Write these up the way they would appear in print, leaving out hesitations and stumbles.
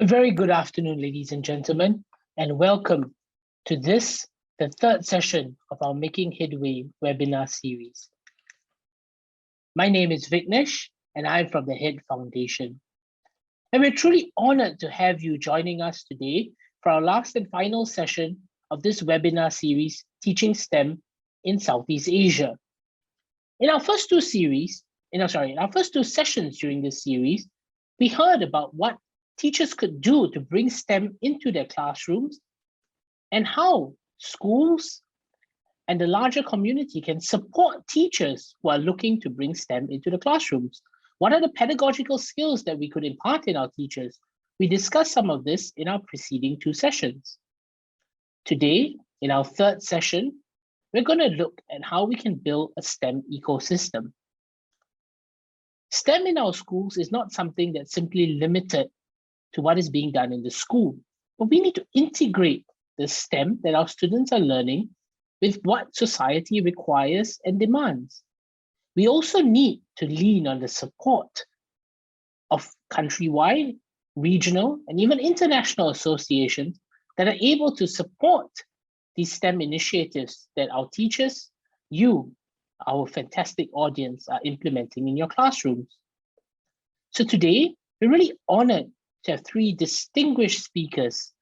A very good afternoon, ladies and gentlemen, and welcome to the third session of our Making Headway webinar series. My name is Vignesh, and I'm from the HEAD Foundation. And we're truly honored to have you joining us today for our last and final session of this webinar series, Teaching STEM in Southeast Asia. In our first two sessions during this series, we heard about what teachers could do to bring STEM into their classrooms and how schools and the larger community can support teachers who are looking to bring STEM into the classrooms. What are the pedagogical skills that we could impart in our teachers? We discussed some of this in our preceding two sessions. Today, in our third session, we're going to look at how we can build a STEM ecosystem. STEM in our schools is not something that's simply limited to what is being done in the school, but we need to integrate the STEM that our students are learning with what society requires and demands. We also need to lean on the support of countrywide, regional, and even international associations that are able to support these STEM initiatives that our teachers, you, our fantastic audience, are implementing in your classrooms. So today, we're really honored to have three distinguished speakers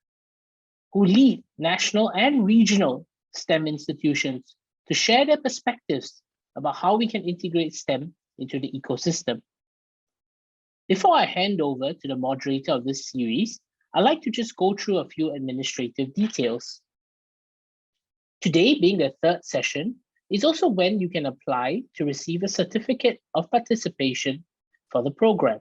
who lead national and regional STEM institutions to share their perspectives about how we can integrate STEM into the ecosystem. Before I hand over to the moderator of this series, I'd like to just go through a few administrative details. Today, being the third session, is also when you can apply to receive a certificate of participation for the program.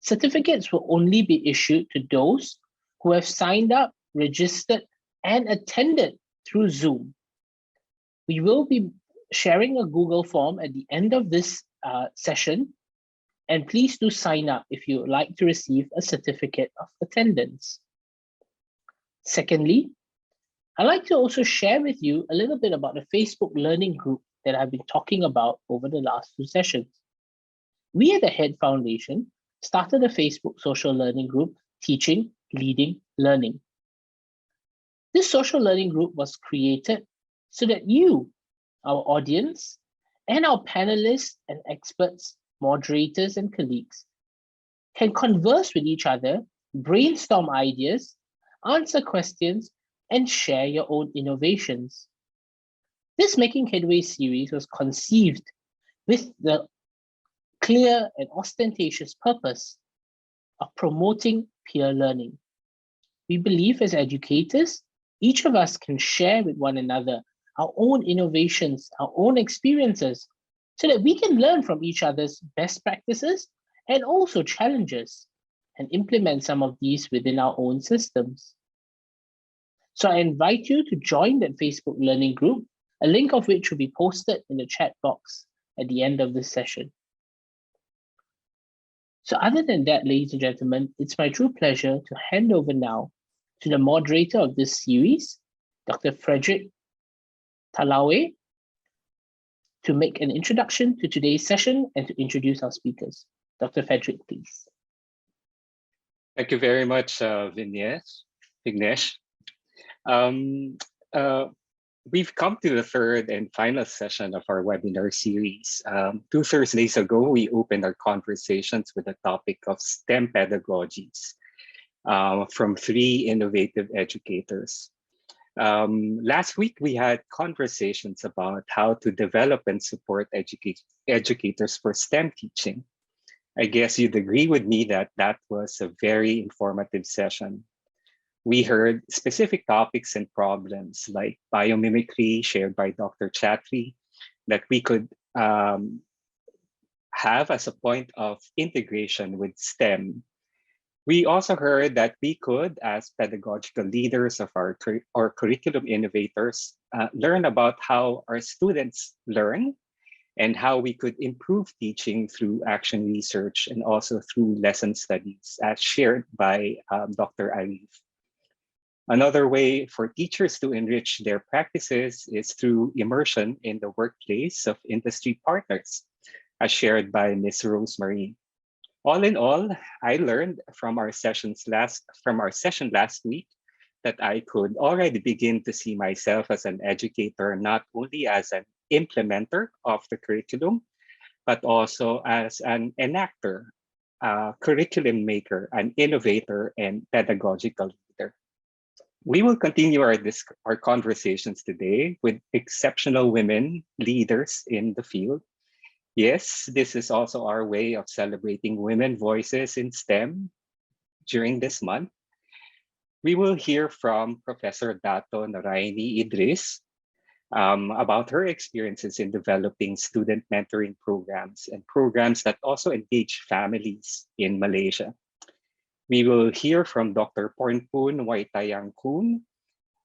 Certificates will only be issued to those who have signed up, registered, and attended through Zoom. We will be sharing a Google form at the end of this session, and please do sign up if you would like to receive a certificate of attendance. Secondly, I'd like to also share with you a little bit about the Facebook Learning Group that I've been talking about over the last two sessions. We at the HEAD Foundation started a Facebook social learning group, Teaching, Leading, Learning. This social learning group was created so that you, our audience, and our panelists and experts, moderators and colleagues can converse with each other, brainstorm ideas, answer questions, and share your own innovations. This Making Headway series was conceived with the clear and ostentatious purpose of promoting peer learning. We believe as educators, each of us can share with one another our own innovations, our own experiences, so that we can learn from each other's best practices and also challenges and implement some of these within our own systems. So I invite you to join that Facebook Learning Group, a link of which will be posted in the chat box at the end of this session. So other than that, ladies and gentlemen, it's my true pleasure to hand over now to the moderator of this series, Dr. Frederick Talaue, to make an introduction to today's session and to introduce our speakers. Dr. Frederick, please. Thank you very much, Vignesh. We've come to the third and final session of our webinar series. 2 Thursdays ago, we opened our conversations with the topic of STEM pedagogies from 3 innovative educators. Last week, we had conversations about how to develop and support educators for STEM teaching. I guess you'd agree with me that that was a very informative session. We heard specific topics and problems like biomimicry shared by Dr. Chatri that we could have as a point of integration with STEM. We also heard that we could, as pedagogical leaders of our curriculum innovators, learn about how our students learn and how we could improve teaching through action research and also through lesson studies as shared by Dr. Arif. Another way for teachers to enrich their practices is through immersion in the workplace of industry partners, as shared by Ms. Rosemary. All in all, I learned from our session last week that I could already begin to see myself as an educator, not only as an implementer of the curriculum, but also as an enactor, a curriculum maker, an innovator, and pedagogical leader. We will continue our conversations today with exceptional women leaders in the field. Yes, this is also our way of celebrating women voices in STEM during this month. We will hear from Professor Dato Noraini Idris about her experiences in developing student mentoring programs and programs that also engage families in Malaysia. We will hear from Dr. Pornpun Waitayangkoon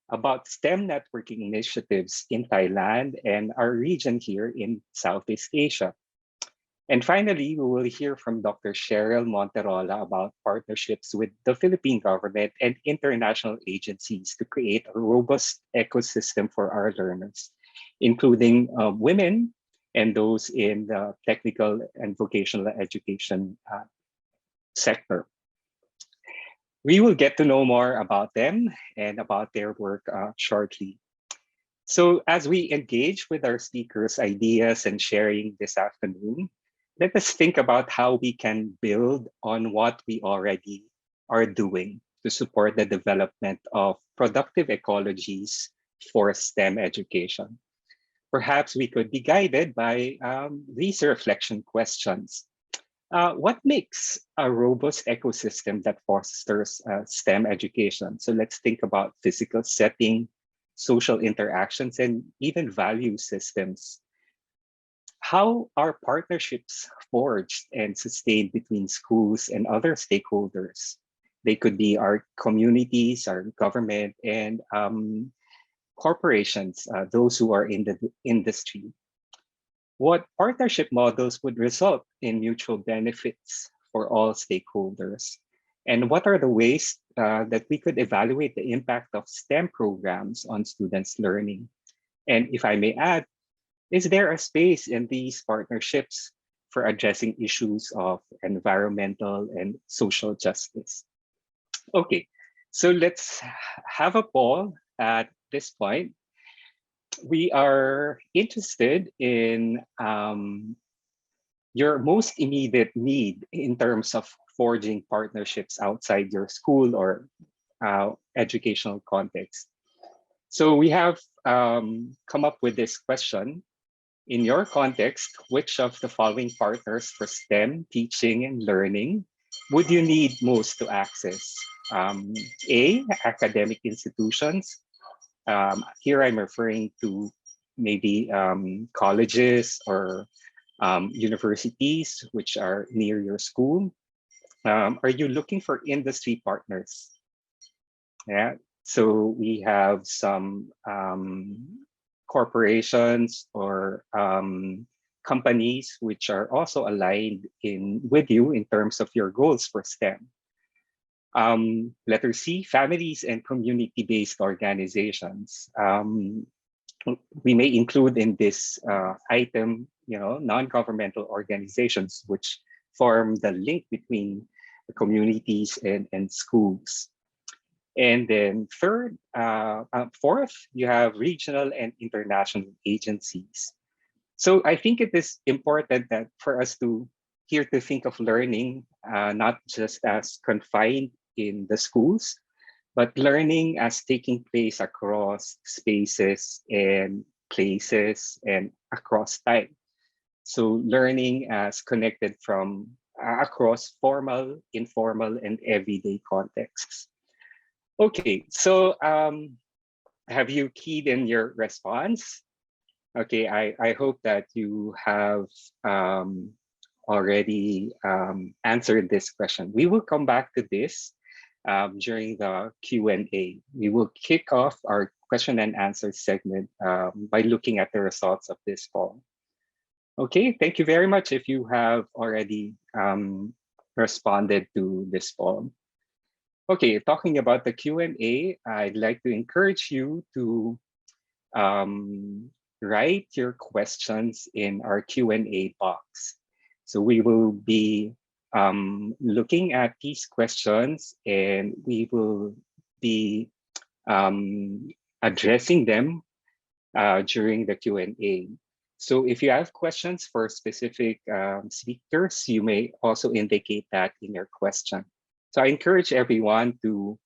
about STEM networking initiatives in Thailand and our region here in Southeast Asia. And finally, we will hear from Dr. Sheryl Monterola about partnerships with the Philippine government and international agencies to create a robust ecosystem for our learners, including women and those in the technical and vocational education sector. We will get to know more about them and about their work shortly. So as we engage with our speakers' ideas and sharing this afternoon, let us think about how we can build on what we already are doing to support the development of productive ecologies for STEM education. Perhaps we could be guided by these reflection questions. What makes a robust ecosystem that fosters STEM education? So let's think about physical setting, social interactions, and even value systems. How are partnerships forged and sustained between schools and other stakeholders? They could be our communities, our government, and corporations, those who are in the industry. What partnership models would result in mutual benefits for all stakeholders? And what are the ways that we could evaluate the impact of STEM programs on students' learning? And if I may add, is there a space in these partnerships for addressing issues of environmental and social justice? Okay, so let's have a poll at this point. We are interested in your most immediate need in terms of forging partnerships outside your school or educational context. So we have come up with this question. In your context, which of the following partners for STEM teaching and learning would you need most to access? A, academic institutions. Here I'm referring to maybe colleges or universities which are near your school. Are you looking for industry partners? Yeah, so we have some corporations or companies which are also aligned with you in terms of your goals for STEM. Letter C, families and community-based organizations. We may include in this item, non-governmental organizations which form the link between the communities and schools. And then fourth, you have regional and international agencies. So I think it is important that for us to think of learning not just as confined in the schools, but learning as taking place across spaces and places and across time. So learning as connected from across formal, informal, and everyday contexts. Okay, so have you keyed in your response? Okay, I hope that you have already answered this question. We will come back to this during the Q&A. We will kick off our question and answer segment by looking at the results of this poll. Okay, thank you very much if you have already responded to this poll. Okay, talking about the Q&A, I'd like to encourage you to write your questions in our Q&A box. So we will be looking at these questions, and we will be addressing them during the Q&A. So if you have questions for specific speakers, you may also indicate that in your question. So I encourage everyone to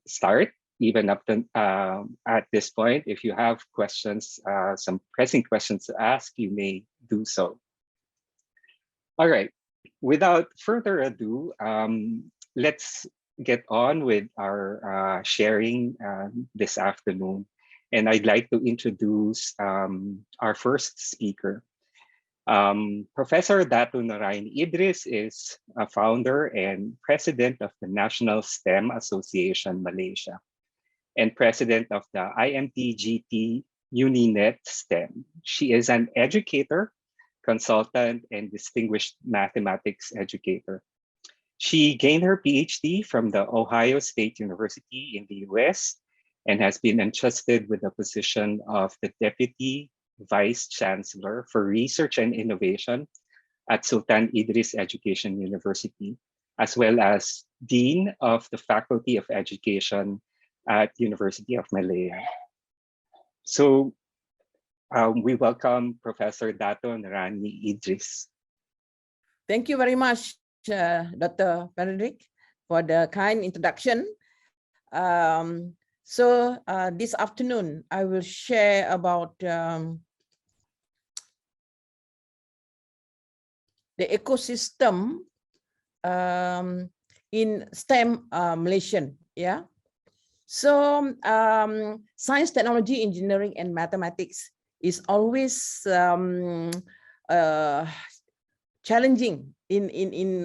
start even up to, at this point. If you have questions, some pressing questions to ask, you may do so. All right, without further ado, let's get on with our sharing this afternoon. And I'd like to introduce our first speaker. Professor Dato Noraini Idris is a founder and president of the National STEM Association Malaysia and president of the IMT-GT UniNet STEM. She is an educator, consultant, and distinguished mathematics educator. She gained her PhD from the Ohio State University in the US and has been entrusted with the position of the Deputy Vice Chancellor for Research and Innovation at Sultan Idris Education University, as well as Dean of the Faculty of Education at University of Malaya. So we welcome Professor Dato Noraini Idris. Thank you very much, Dr. Frederick, for the kind introduction. This afternoon, I will share about the ecosystem in STEM Malaysian. Yeah. So science, technology, engineering, and mathematics is always challenging in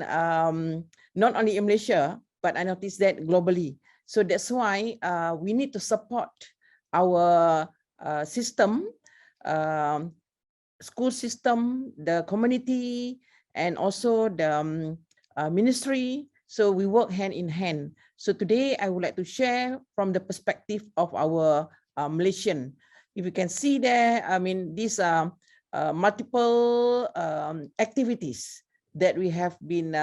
not only in Malaysia, but I noticed that globally. So that's why we need to support our system, school system, the community, and also the ministry. So we work hand in hand. So today I would like to share from the perspective of our Malaysian. If you can see there, I mean, these are multiple activities that we have been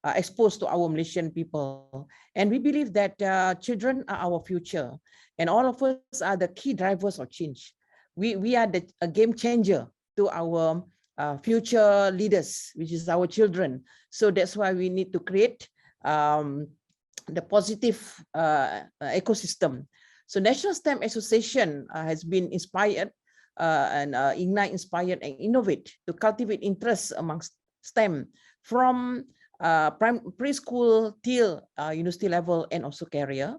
exposed to our Malaysian people. And we believe that children are our future. And all of us are the key drivers of change. We are a game changer to our future leaders, which is our children. So that's why we need to create the positive ecosystem. So National STEM Association has been inspired and ignite, inspired, and innovate to cultivate interest amongst STEM from preschool till university level and also career,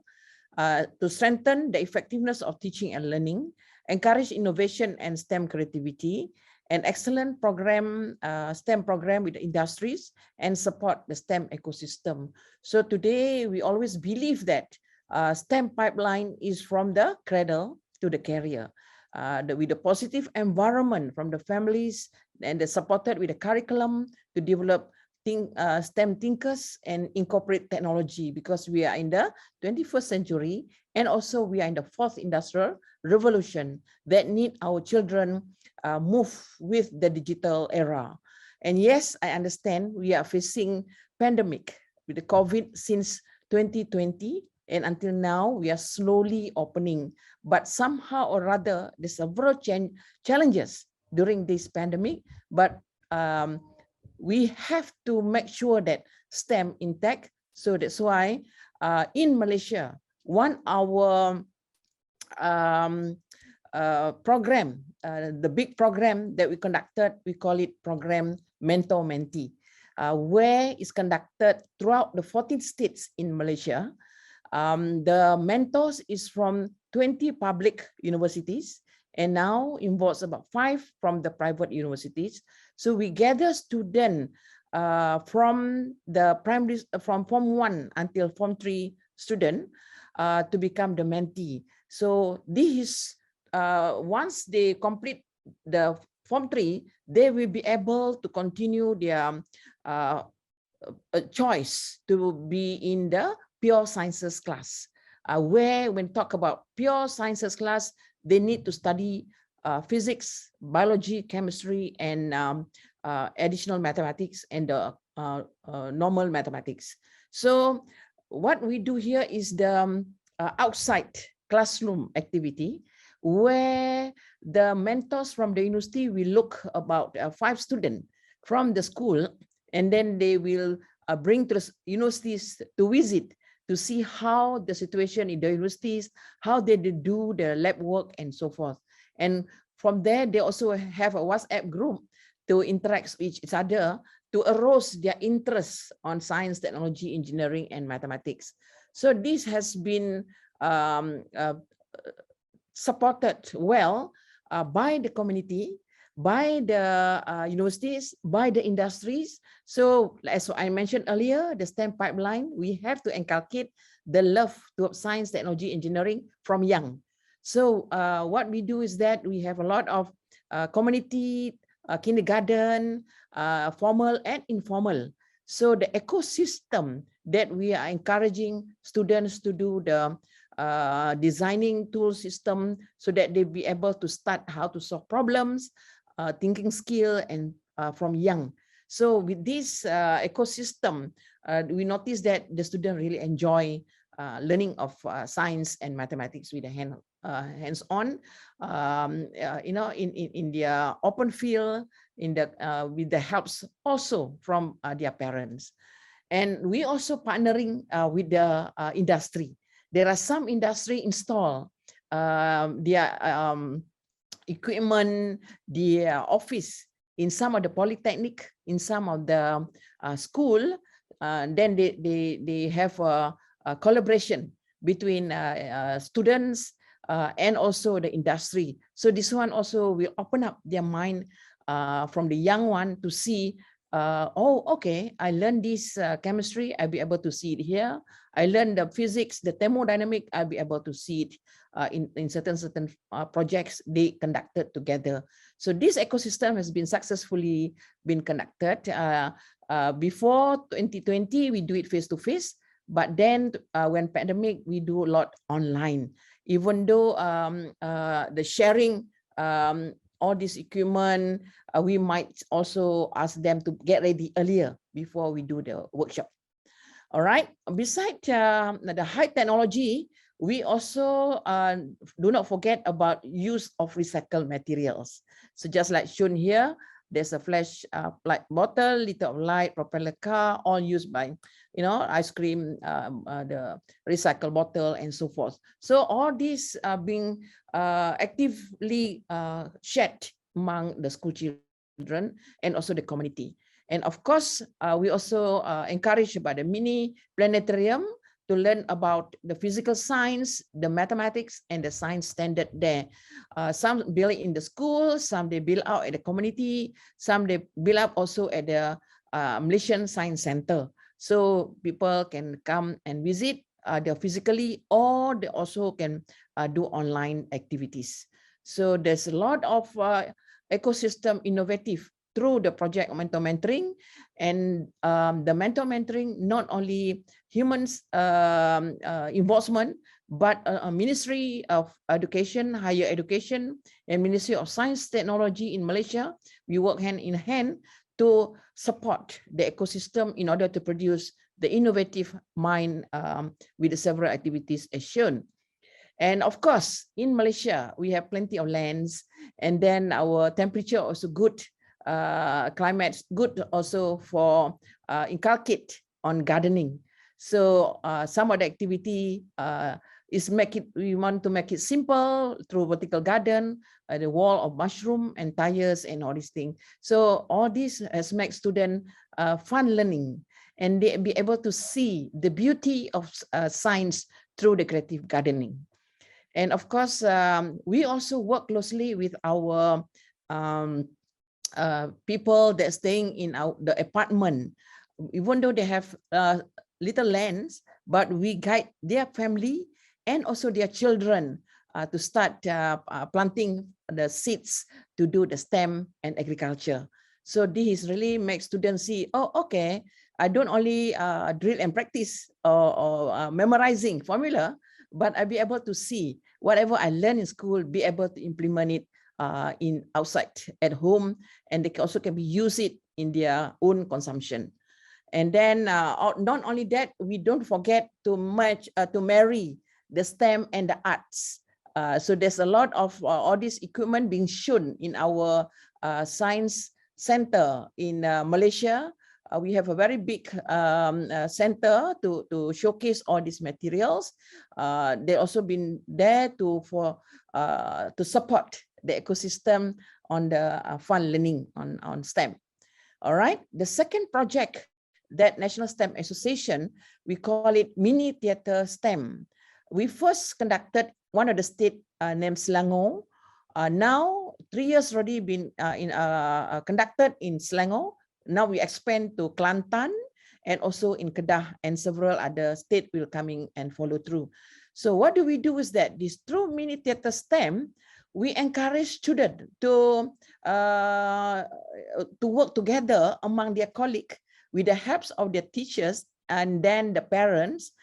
to strengthen the effectiveness of teaching and learning, encourage innovation and STEM creativity, an excellent program, STEM program with the industries, and support the STEM ecosystem. So today we always believe that STEM pipeline is from the cradle to the career, with the positive environment from the families and supported with the curriculum to develop STEM thinkers and incorporate technology, because we are in the 21st century and also we are in the 4th industrial revolution that need our children move with the digital era. And yes, I understand we are facing pandemic with the COVID since 2020, and until now we are slowly opening, but somehow or other there's several challenges during this pandemic, but we have to make sure that STEM intact. So that's why in Malaysia, our program, the big program that we conducted, we call it program Mentor Mentee, where it's conducted throughout the 14 states in Malaysia. The mentors is from 20 public universities and now involves about 5 from the private universities. So we gather students from the primary, from Form 1 until Form 3 student to become the mentee. So this is, once they complete the Form 3, they will be able to continue their choice to be in the pure sciences class, where when talk about pure sciences class, they need to study physics, biology, chemistry, and additional mathematics and normal mathematics. So what we do here is the outside classroom activity, where the mentors from the university will look about 5 students from the school, and then they will bring to the universities to visit to see how the situation in the universities, how they do the lab work and so forth. And from there, they also have a WhatsApp group to interact with each other to arouse their interest on science, technology, engineering, and mathematics. So this has been supported well by the community, by the universities, by the industries. So as I mentioned earlier, the STEM pipeline, we have to inculcate the love to science, technology, engineering from young. So what we do is that we have a lot of community, kindergarten, formal and informal. So the ecosystem that we are encouraging students to do the designing tool system so that they be able to start how to solve problems, thinking skill, and from young. So with this ecosystem, we notice that the students really enjoy learning of science and mathematics with the hands-on, in their open field, with the helps also from their parents. And we also partnering with the industry. There are some industry install their equipment, their office in some of the polytechnic, in some of the school. Then they have a collaboration between students and also the industry. So this one also will open up their mind from the young one to see, oh, okay, I learned this chemistry, I'll be able to see it here. I learned the physics, the thermodynamic, I'll be able to see it in certain projects they conducted together. So this ecosystem has been successfully been conducted. Before 2020, we do it face-to-face, but then when pandemic, we do a lot online. Even though the sharing all this equipment, we might also ask them to get ready earlier before we do the workshop. All right. Besides the high technology, we also do not forget about use of recycled materials. So just like shown here, there's a flash light bottle, liter of light, propeller car, all used by, ice cream, the recycled bottle, and so forth. So all these are being actively shared among the school children and also the community. And of course, we also encourage about the mini planetarium to learn about the physical science, the mathematics, and the science standard there. Some build in the school, some they build out at the community, some they build up also at the Malaysian Science Center. So people can come and visit physically, or they also can do online activities. So there's a lot of ecosystem innovative through the project mentor mentoring, and the mentor mentoring, not only humans involvement, but Ministry of Education, Higher Education, and Ministry of Science Technology in Malaysia. We work hand in hand to support the ecosystem in order to produce the innovative mind with the several activities as shown. And of course, in Malaysia, we have plenty of lands, and then our temperature also good. Climate good also for inculcate on gardening. So some of the activity is we want to make it simple through vertical garden, the wall of mushroom and tires and all these things. So all this has made students fun learning, and they be able to see the beauty of science through the creative gardening. And of course, we also work closely with our people that staying in the apartment, even though they have little lands, but we guide their family and also their children to start planting the seeds to do the STEM and agriculture. So this really makes students see, oh, okay, I don't only drill and practice or memorizing formula, but I'll be able to see whatever I learn in school, be able to implement it in outside at home, and they also can be use it in their own consumption. And then not only that, we don't forget to marry the STEM and the arts. So there's a lot of all this equipment being shown in our science center in Malaysia. We have a very big center to showcase all these materials. They also been there to support the ecosystem on the fun learning on STEM. All right. The second project that National STEM Association, we call it Mini Theatre STEM. We first conducted one of the state named Selangor. Now 3 years already been conducted in Selangor. Now we expand to Kelantan and also in Kedah, and several other states will coming and follow through. So what do we do is that this through Mini Theatre STEM, we encourage students to work together among their colleagues with the help of their teachers and then the parents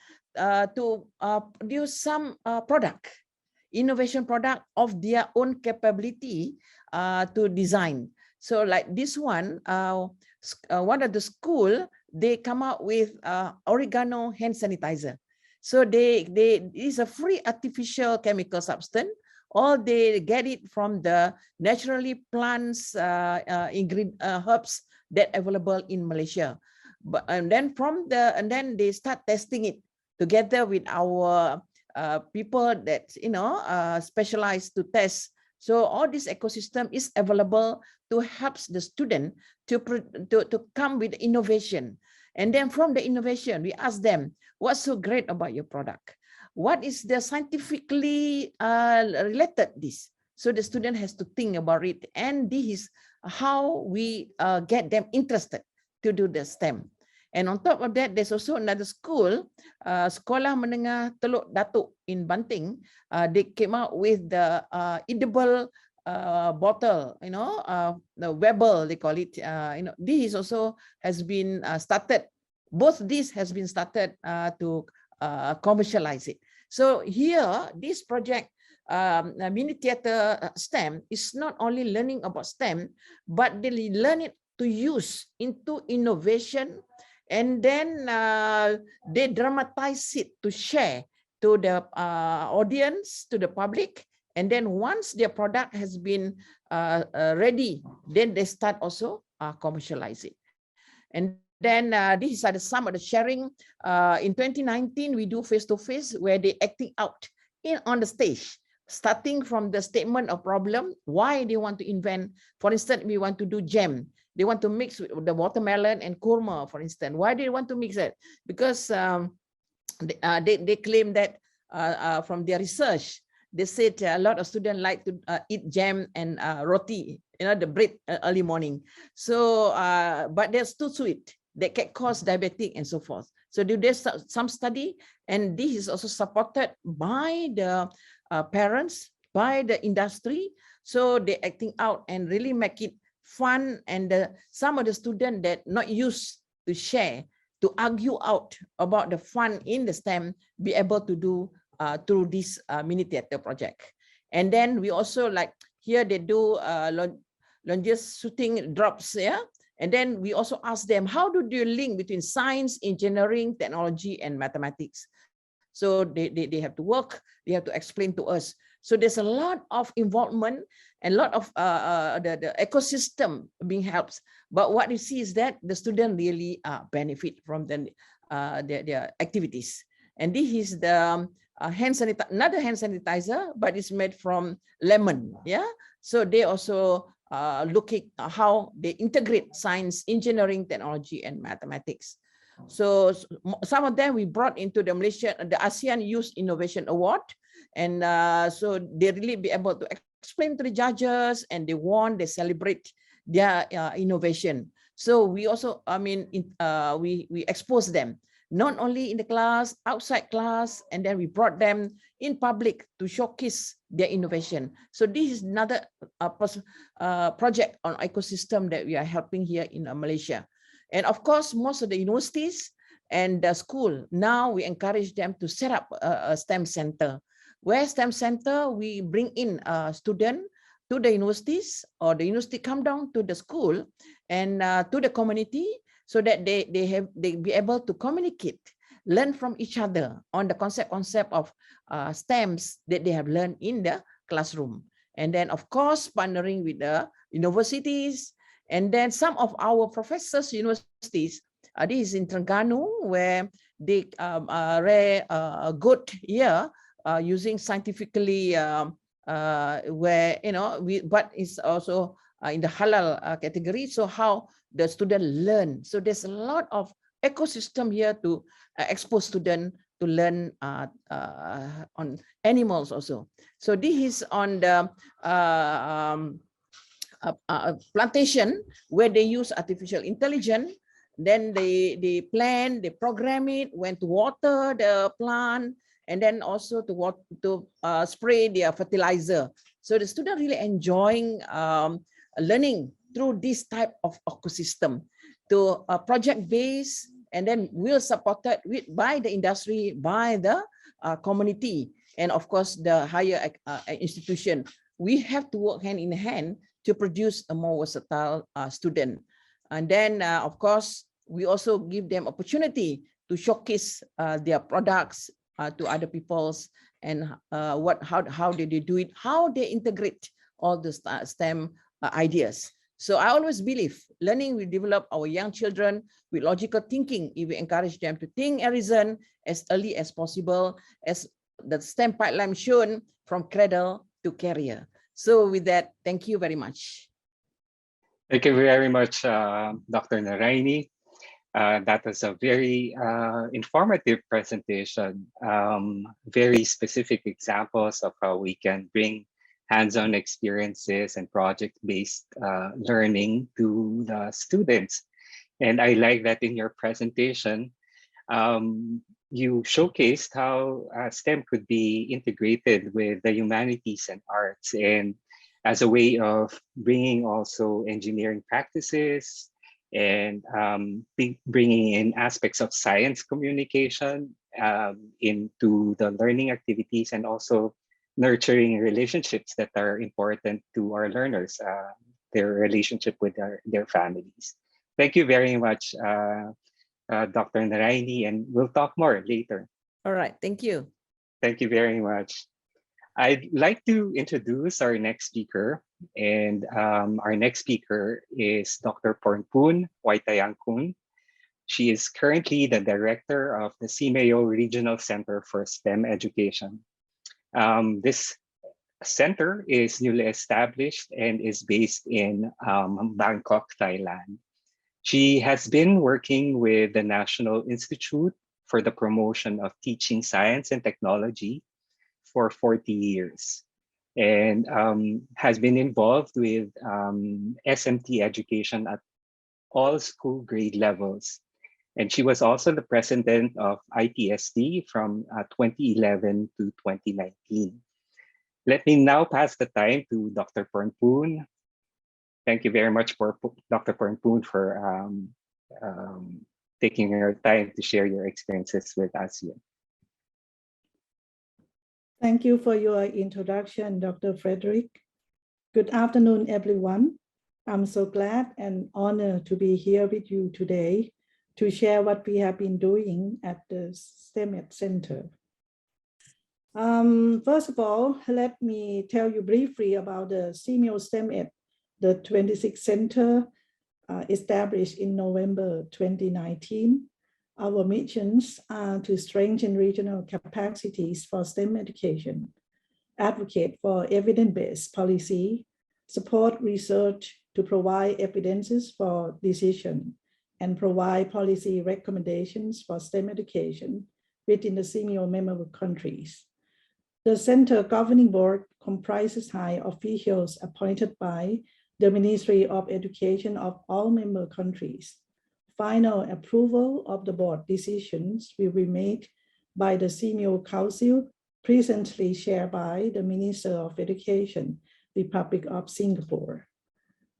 to produce some innovation product of their own capability to design. So like this one of the school, they come out with oregano hand sanitizer. So they is a free artificial chemical substance. Or they get it from the naturally plants herbs that available in Malaysia. But and then they start testing it together with our people that specialize to test. So all this ecosystem is available to help the student to come with innovation. And then from the innovation, we ask them, what's so great about your product? What is the scientifically related this? So the student has to think about it, and this is how we get them interested to do the STEM. And on top of that, there's also another school, Sekolah Menengah Teluk Dato in Banting. They came out with the edible bottle, the Weber, they call it. This also has been started. Both these has been started to commercialize it. So here, this project, Mini Theatre STEM, is not only learning about STEM, but they learn it to use into innovation, and then they dramatize it to share to the audience, to the public. And then once their product has been ready, then they start also commercialize it. And then these are some of the sharing. In 2019, we do face-to-face where they acting out on the stage, starting from the statement of problem, why they want to invent. For instance, we want to do jam. They want to mix the watermelon and kurma, for instance. Why do they want to mix it? Because they claim that from their research, they said a lot of students like to eat jam and roti, the bread early morning. So, but they're too sweet. They can cause diabetic and so forth. So there's some study, and this is also supported by the parents, by the industry. So they're acting out and really make it fun. And some of the students that not used to share, to argue out about the fun in the STEM, be able to do through this mini theater project. And then we also like here they do lunges shooting drops, yeah. And then we also ask them, how do you link between science, engineering, technology, and mathematics? So they have to work, they have to explain to us. So there's a lot of involvement and a lot of the ecosystem being helped. But what you see is that the student really benefit from their activities. And this is the hand sanitizer, another hand sanitizer, but it's made from lemon. Yeah. So they also looking how they integrate science, engineering, technology, and mathematics. So some of them we brought into the ASEAN Youth Innovation Award. And so they really be able to explain to the judges, and they won, they celebrate their innovation. So we also, we expose them, not only in the class, outside class, and then we brought them in public to showcase their innovation. So this is another project on ecosystem that we are helping here in Malaysia. And of course, most of the universities and the school, now we encourage them to set up a STEM center. Where STEM center, we bring in a student to the universities, or the university come down to the school and to the community, so that they be able to communicate, learn from each other on the concept of STEMs that they have learned in the classroom. And then, of course, partnering with the universities, and then some of our professors, universities, this is in Terengganu, where they rare a good year using scientifically, where, but it's also in the halal category. So how the student learn. So there's a lot of ecosystem here to expose students to learn on animals also. So this is on the plantation, where they use artificial intelligence. Then they plan, they program it, when to water the plant, and then also to spray their fertilizer. So the student really enjoying learning through this type of ecosystem, to project based, and then we'll support it by the industry, by the community, and of course the higher institution. We have to work hand in hand to produce a more versatile student. And then, of course, we also give them opportunity to showcase their products to other peoples, and how did they do it, how they integrate all the STEM ideas. So I always believe learning will develop our young children with logical thinking if we encourage them to think and reason as early as possible, as the STEM pipeline shown, from cradle to career. So with that, thank you very much. Thank you very much, Dr. Noraini. That was a very informative presentation. Very specific examples of how we can bring hands-on experiences and project-based learning to the students. And I like that in your presentation, you showcased how STEM could be integrated with the humanities and arts, and as a way of bringing also engineering practices, and bringing in aspects of science communication into the learning activities, and also nurturing relationships that are important to our learners, their relationship with their families. Thank you very much, Dr. Noraini, and we'll talk more later. All right, thank you. Thank you very much. I'd like to introduce our next speaker, and our next speaker is Dr. Pornpun Waitayangkoon. She is currently the director of the SEAMEO Regional Center for STEM Education. This center is newly established and is based in Bangkok, Thailand. She has been working with the National Institute for the Promotion of Teaching Science and Technology for 40 years, and has been involved with SMT education at all school grade levels. And she was also the president of ITSD from 2011 to 2019. Let me now pass the time to Dr. Pornpun. Thank you very much, Dr. Pornpun, for taking your time to share your experiences with us here. Thank you for your introduction, Dr. Frederick. Good afternoon, everyone. I'm so glad and honored to be here with you today to share what we have been doing at the STEMED Center. First of all, let me tell you briefly about the SEAMEO STEMED, the 26th center established in November 2019. Our missions are to strengthen regional capacities for STEM education, advocate for evidence-based policy, support research to provide evidences for decision, and provide policy recommendations for STEM education within the SEAMEO member countries. The Center Governing Board comprises high officials appointed by the Ministry of Education of all member countries. Final approval of the board decisions will be made by the SEAMEO Council, presently chaired by the Minister of Education, Republic of Singapore.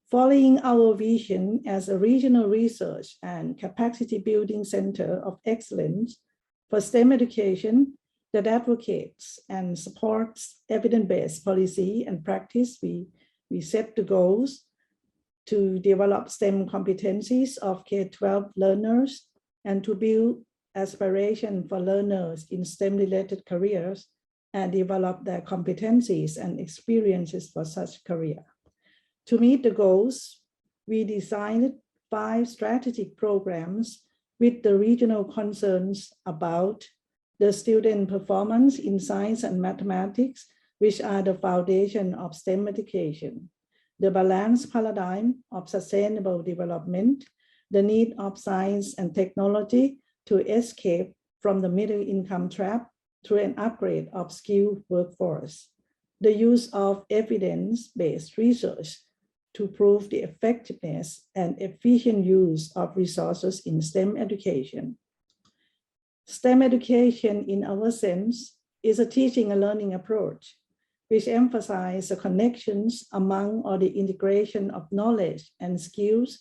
Following our vision as a regional research and capacity building center of excellence for STEM education that advocates and supports evidence-based policy and practice, we we set the goals to develop STEM competencies of K-12 learners and to build aspiration for learners in STEM-related careers and develop their competencies and experiences for such career. To meet the goals, we designed 5 strategic programs with the regional concerns about the student performance in science and mathematics, which are the foundation of STEM education, the balanced paradigm of sustainable development, the need of science and technology to escape from the middle income trap through an upgrade of skilled workforce, the use of evidence-based research to prove the effectiveness and efficient use of resources in STEM education. STEM education, in our sense, is a teaching and learning approach, which emphasizes the connections among or the integration of knowledge and skills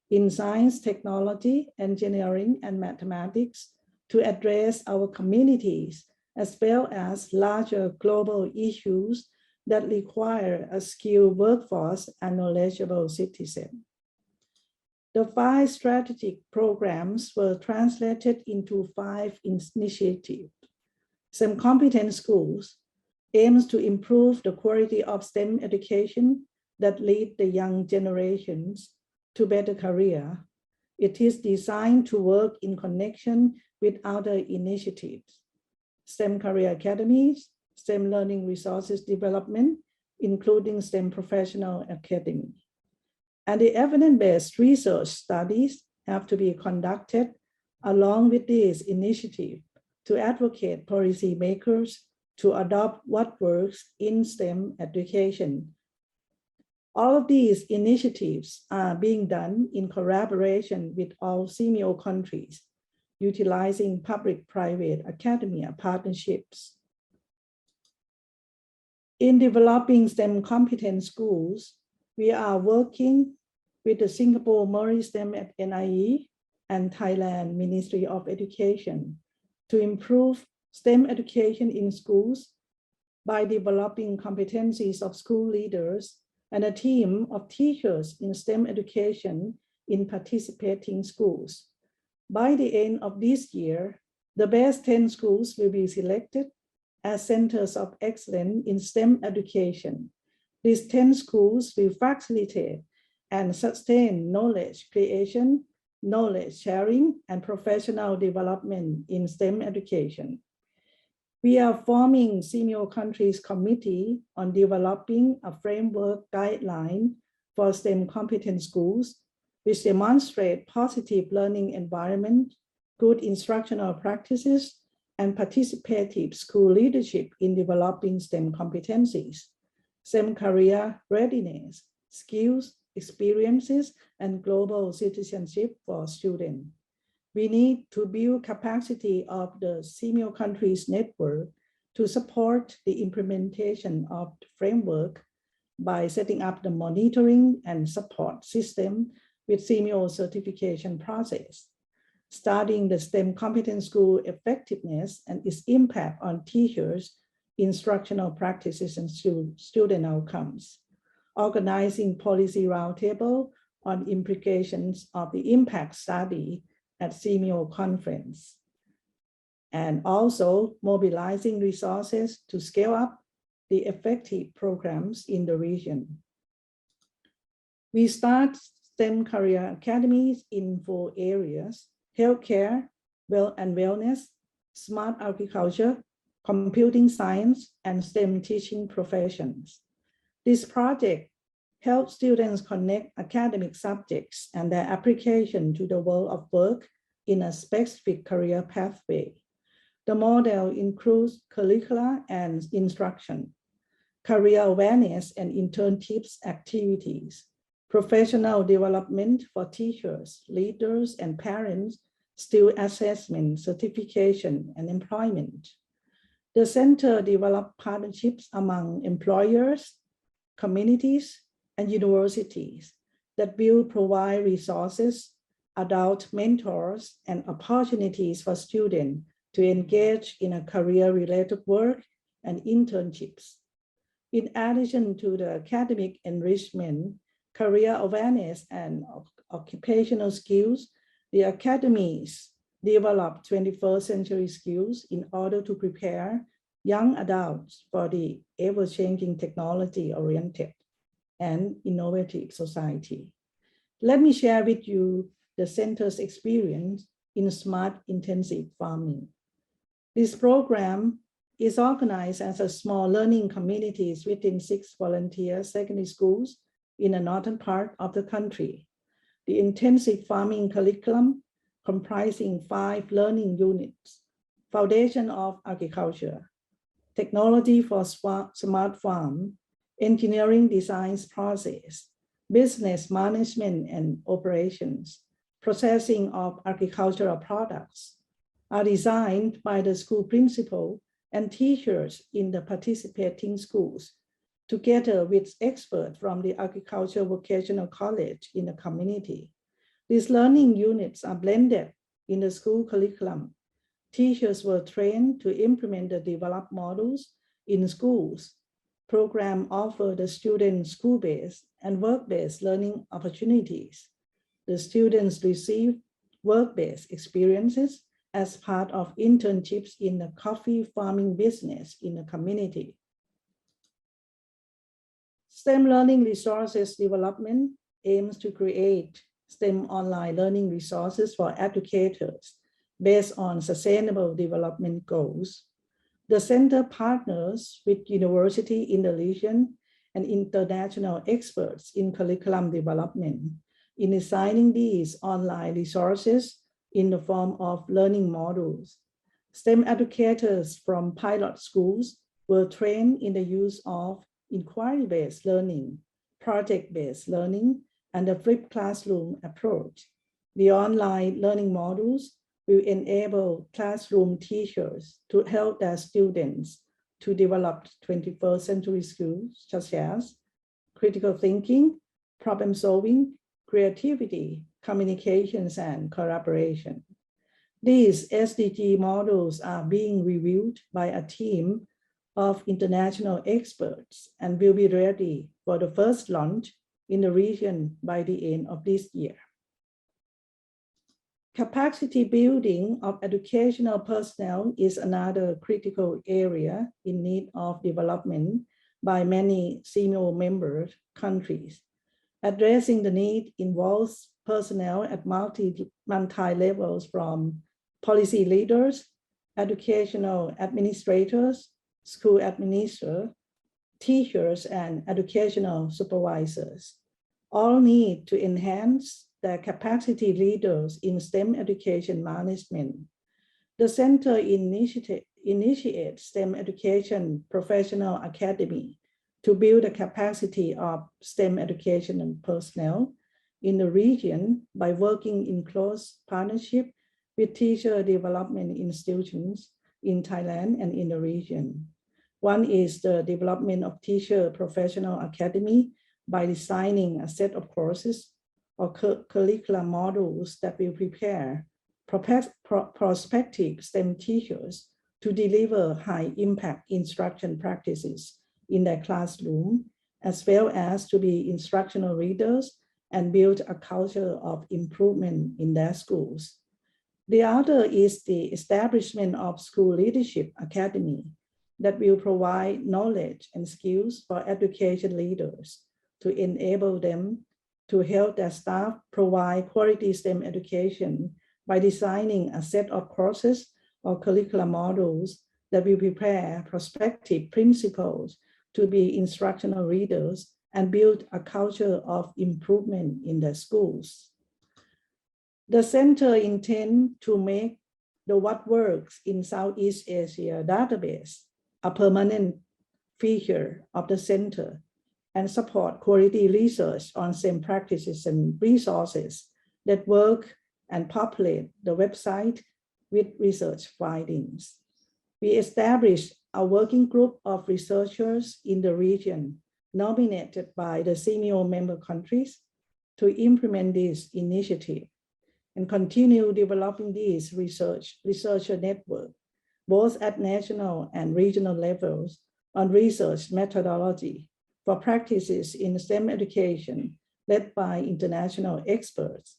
in science, technology, engineering, and mathematics to address our communities, as well as larger global issues that require a skilled workforce and knowledgeable citizens. The 5 strategic programs were translated into 5 initiatives. STEM Competent Schools aims to improve the quality of STEM education that lead the young generations to better career. It is designed to work in connection with other initiatives. STEM Career Academies, STEM Learning Resources Development, including STEM Professional Academy. And the evidence-based research studies have to be conducted along with this initiative to advocate policymakers to adopt what works in STEM education. All of these initiatives are being done in collaboration with all SEAMEO countries, utilizing public-private academia partnerships. In developing STEM competent schools, we are working with the Singapore Marie STEM at NIE and Thailand Ministry of Education to improve STEM education in schools by developing competencies of school leaders and a team of teachers in STEM education in participating schools. By the end of this year, the best 10 schools will be selected as centers of excellence in STEM education. These 10 schools will facilitate and sustain knowledge creation, knowledge sharing, and professional development in STEM education. We are forming SEAMEO countries committee on developing a framework guideline for STEM competent schools, which demonstrate positive learning environment, good instructional practices, and participative school leadership in developing STEM competencies, STEM career readiness, skills, experiences, and global citizenship for students. We need to build capacity of the SEAMEO countries network to support the implementation of the framework by setting up the monitoring and support system with SEAMEO certification process, studying the STEM competent school effectiveness and its impact on teachers, instructional practices, and student outcomes, organizing policy roundtable on implications of the impact study at SEAMEO conference, and also mobilizing resources to scale up the effective programs in the region. We start STEM career academies in 4 areas: healthcare, health and wellness, smart agriculture, computing science, and STEM teaching professions. This project helps students connect academic subjects and their application to the world of work in a specific career pathway. The model includes curricula and instruction, career awareness and internships activities, professional development for teachers, leaders, and parents, skill assessment, certification, and employment. The center developed partnerships among employers, communities, and universities that will provide resources, adult mentors, and opportunities for students to engage in a career-related work and internships. In addition to the academic enrichment, career awareness, and occupational skills, the academies develop 21st century skills in order to prepare young adults for the ever-changing technology-oriented and innovative society. Let me share with you the center's experience in smart intensive farming. This program is organized as a small learning communities within 6 volunteer secondary schools in the northern part of the country. The intensive farming curriculum comprising 5 learning units: Foundation of Agriculture, Technology for Smart Farm, Engineering Designs Process, Business Management and Operations, Processing of Agricultural Products, are designed by the school principal and teachers in the participating schools, together with experts from the Agricultural Vocational College in the community. These learning units are blended in the school curriculum. Teachers were trained to implement the developed models in schools. Program offer the students school-based and work-based learning opportunities. The students receive work-based experiences as part of internships in the coffee farming business in the community. STEM learning resources development aims to create STEM online learning resources for educators based on sustainable development goals. The center partners with universities in the region and international experts in curriculum development in designing these online resources in the form of learning modules. STEM educators from pilot schools were trained in the use of inquiry-based learning, project-based learning, and the flipped classroom approach. The online learning modules will enable classroom teachers to help their students to develop 21st century skills such as critical thinking, problem solving, creativity, communications, and collaboration. These SDG models are being reviewed by a team of international experts and will be ready for the first launch in the region by the end of this year. Capacity building of educational personnel is another critical area in need of development by many SEAMEO member countries. Addressing the need involves personnel at multi-levels from policy leaders, educational administrators, school administrators, teachers, and educational supervisors. All need to enhance their capacity leaders in STEM education management. The center initiates STEM education professional academy to build the capacity of STEM education and personnel in the region by working in close partnership with teacher development institutions in Thailand and in the region. One is the development of teacher professional academy by designing a set of courses or curriculum modules that will prepare prospective STEM teachers to deliver high impact instruction practices in their classroom, as well as to be instructional leaders and build a culture of improvement in their schools. The other is the establishment of school leadership academy that will provide knowledge and skills for education leaders to enable them to help their staff provide quality STEM education by designing a set of courses or curriculum modules that will prepare prospective principals to be instructional leaders and build a culture of improvement in their schools. The center intends to make the What Works in Southeast Asia database a permanent feature of the center and support quality research on STEM practices and resources that work and populate the website with research findings. We established a working group of researchers in the region nominated by the SEAMEO member countries to implement this initiative and continue developing this researcher network, both at national and regional levels, on research methodology for practices in STEM education led by international experts.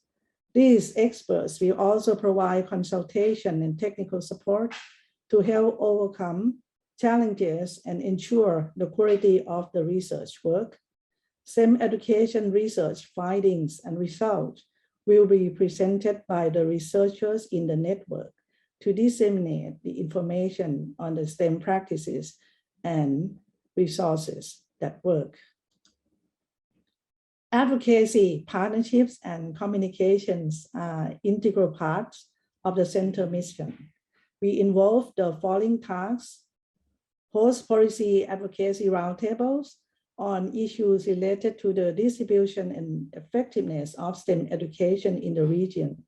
These experts will also provide consultation and technical support to help overcome challenges and ensure the quality of the research work. STEM education research findings and results will be presented by the researchers in the network to disseminate the information on the STEM practices and resources that work. Advocacy, partnerships, and communications are integral parts of the center mission. We involve the following tasks: host policy advocacy roundtables on issues related to the distribution and effectiveness of STEM education in the region,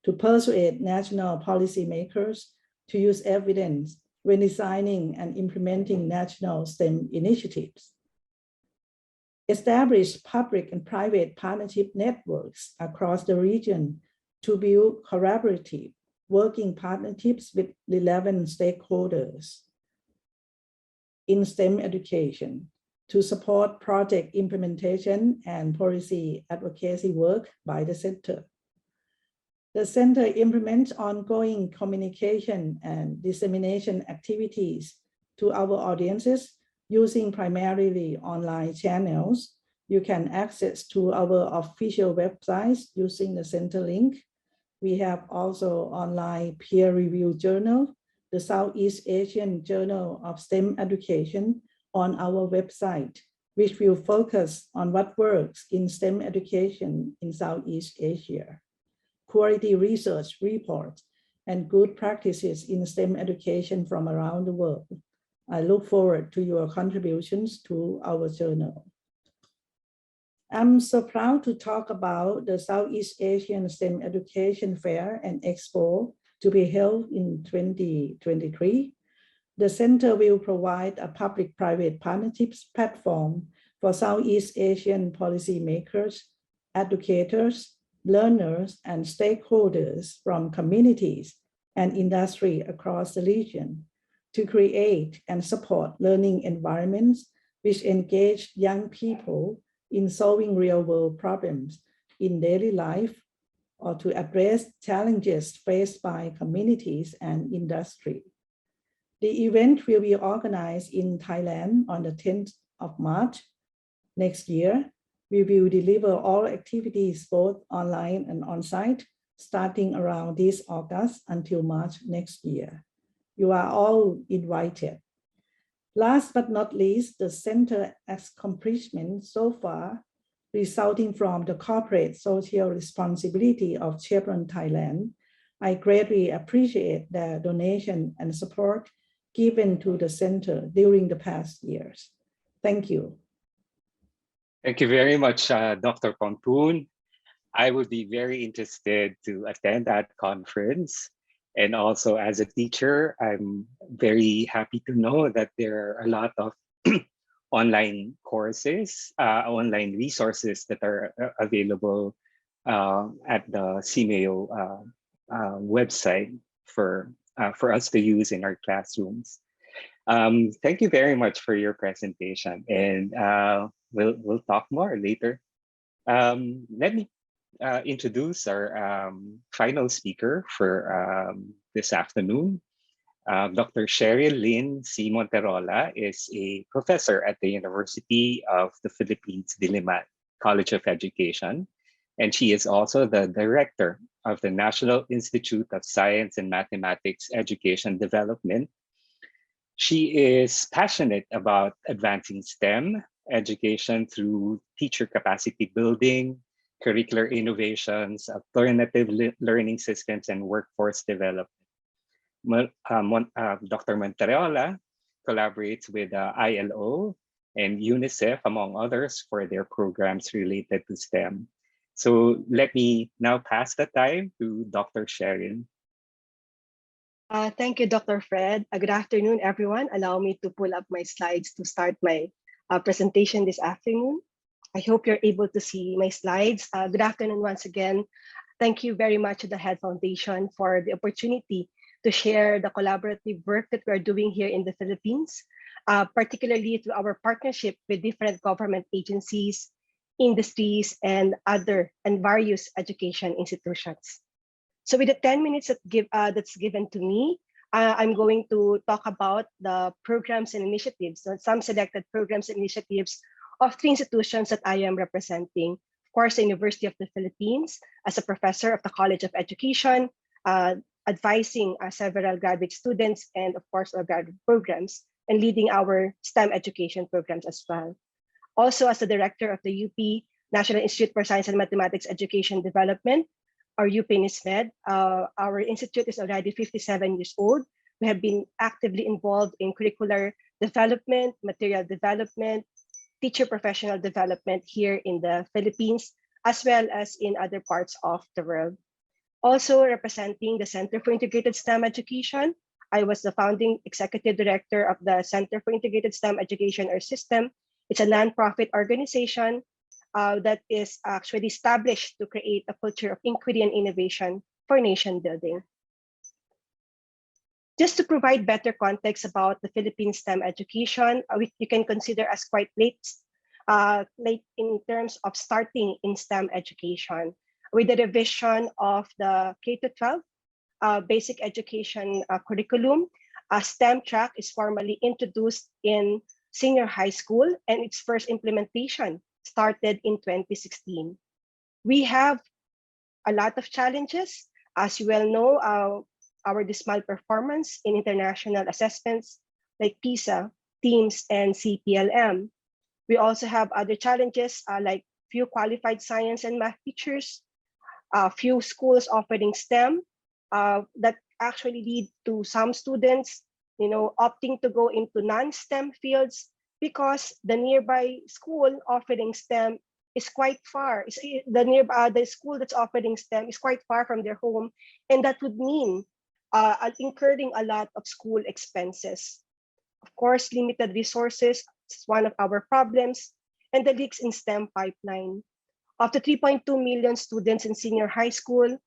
to persuade national policymakers to use evidence when designing and implementing national STEM initiatives. Establish public and private partnership networks across the region to build collaborative working partnerships with relevant stakeholders in STEM education to support project implementation and policy advocacy work by the center. The center implements ongoing communication and dissemination activities to our audiences using primarily online channels. You can access to our official websites using the center link. We have also online peer-reviewed journal, the Southeast Asian Journal of STEM Education, on our website, which will focus on what works in STEM education in Southeast Asia. Quality research reports and good practices in STEM education from around the world. I look forward to your contributions to our journal. I'm so proud to talk about the Southeast Asian STEM Education Fair and Expo to be held in 2023. The center will provide a public-private partnerships platform for Southeast Asian policymakers, educators, learners, and stakeholders from communities and industry across the region to create and support learning environments which engage young people in solving real-world problems in daily life or to address challenges faced by communities and industry. The event will be organized in Thailand on the 10th of March next year. We will deliver all activities both online and on-site starting around this August until March next year. You are all invited. Last but not least, the center accomplishment so far resulting from the corporate social responsibility of Sheryl Thailand. I greatly appreciate the donation and support given to the center during the past years. Thank you. Thank you very much, Dr. Pornpun. I would be very interested to attend that conference. And also as a teacher, I'm very happy to know that there are a lot of online courses, online resources that are available at the SEAMEO website for us to use in our classrooms. Thank you very much for your presentation, and we'll talk more later. Let me introduce our final speaker for this afternoon. Dr. Sheryl Lynn C. Monterola is a professor at the University of the Philippines, Diliman College of Education, and she is also the director of the National Institute of Science and Mathematics Education Development. She is passionate about advancing STEM education through teacher capacity building, curricular innovations, alternative learning systems, and workforce development. Dr. Monterola collaborates with ILO and UNICEF, among others, for their programs related to STEM. So let me now pass the time to Dr. Sheryl. Thank you, Dr. Fred. Good afternoon, everyone. Allow me to pull up my slides to start my presentation this afternoon. I hope you're able to see my slides. Good afternoon once again. Thank you very much to the HEAD Foundation for the opportunity to share the collaborative work that we're doing here in the Philippines. particularly through our partnership with different government agencies, industries, and various education institutions. So with the 10 minutes that's given to me, I'm going to talk about the programs and initiatives, so some selected programs and initiatives of 3 institutions that I am representing. Of course, the University of the Philippines as a professor of the College of Education, advising several graduate students and of course our graduate programs, and leading our STEM education programs as well. Also as the director of the UP National Institute for Science and Mathematics Education Development, or UP NISMED. Our institute is already 57 years old. We have been actively involved in curricular development, material development, teacher professional development here in the Philippines, as well as in other parts of the world. Also representing the Center for Integrated STEM Education, I was the founding executive director of the Center for Integrated STEM Education, or SYSTEM. It's a nonprofit organization that is actually established to create a culture of inquiry and innovation for nation building. Just to provide better context about the Philippine STEM education, you can consider as quite late in terms of starting in STEM education. With the revision of the K-12 basic education curriculum, a STEM track is formally introduced in senior high school, and its first implementation started in 2016. We have a lot of challenges. As you well know, our dismal performance in international assessments like PISA, TEAMS, and CPLM. We also have other challenges like few qualified science and math teachers, few schools offering STEM that actually lead to some students, opting to go into non-STEM fields because the nearby school offering STEM is quite far. The school that's offering STEM is quite far from their home, and that would mean incurring a lot of school expenses. Of course, limited resources is one of our problems, and the leaks in STEM pipeline. Of the 3.2 million students in senior high school,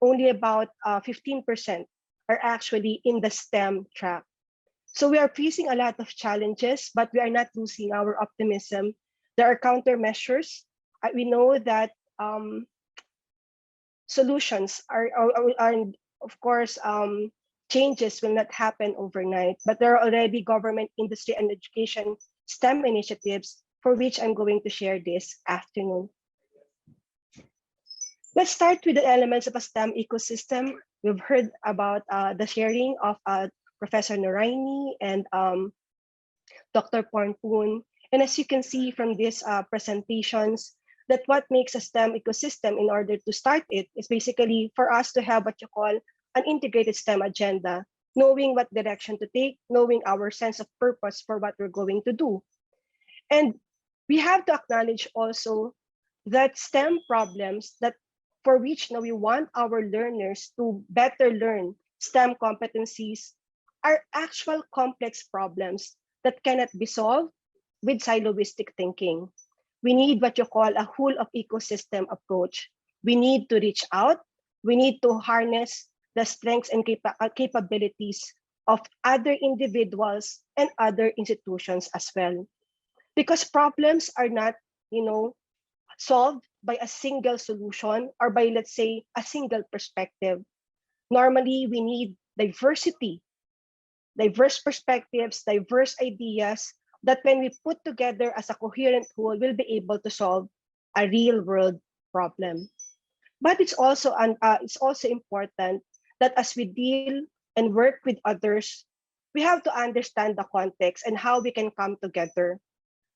only about 15% are actually in the STEM track. So we are facing a lot of challenges, but we are not losing our optimism. There are countermeasures. We know that solutions are of course, changes will not happen overnight, but there are already government, industry, and education STEM initiatives for which I'm going to share this afternoon. Let's start with the elements of a STEM ecosystem. We've heard about the sharing of Professor Noraini and Dr. Pornpun. And as you can see from these presentations, that what makes a STEM ecosystem in order to start it is basically for us to have what you call an integrated STEM agenda, knowing what direction to take, knowing our sense of purpose for what we're going to do. And we have to acknowledge also that STEM problems that for which now we want our learners to better learn STEM competencies are actual complex problems that cannot be solved with siloistic thinking. We need what you call a whole of ecosystem approach. We need to reach out. We need to harness the strengths and capabilities of other individuals and other institutions as well. Because problems are not, solved by a single solution or by, let's say, a single perspective. Normally, we need diversity, diverse perspectives, diverse ideas that when we put together as a coherent whole, we'll be able to solve a real world problem. But it's also important that as we deal and work with others, we have to understand the context and how we can come together.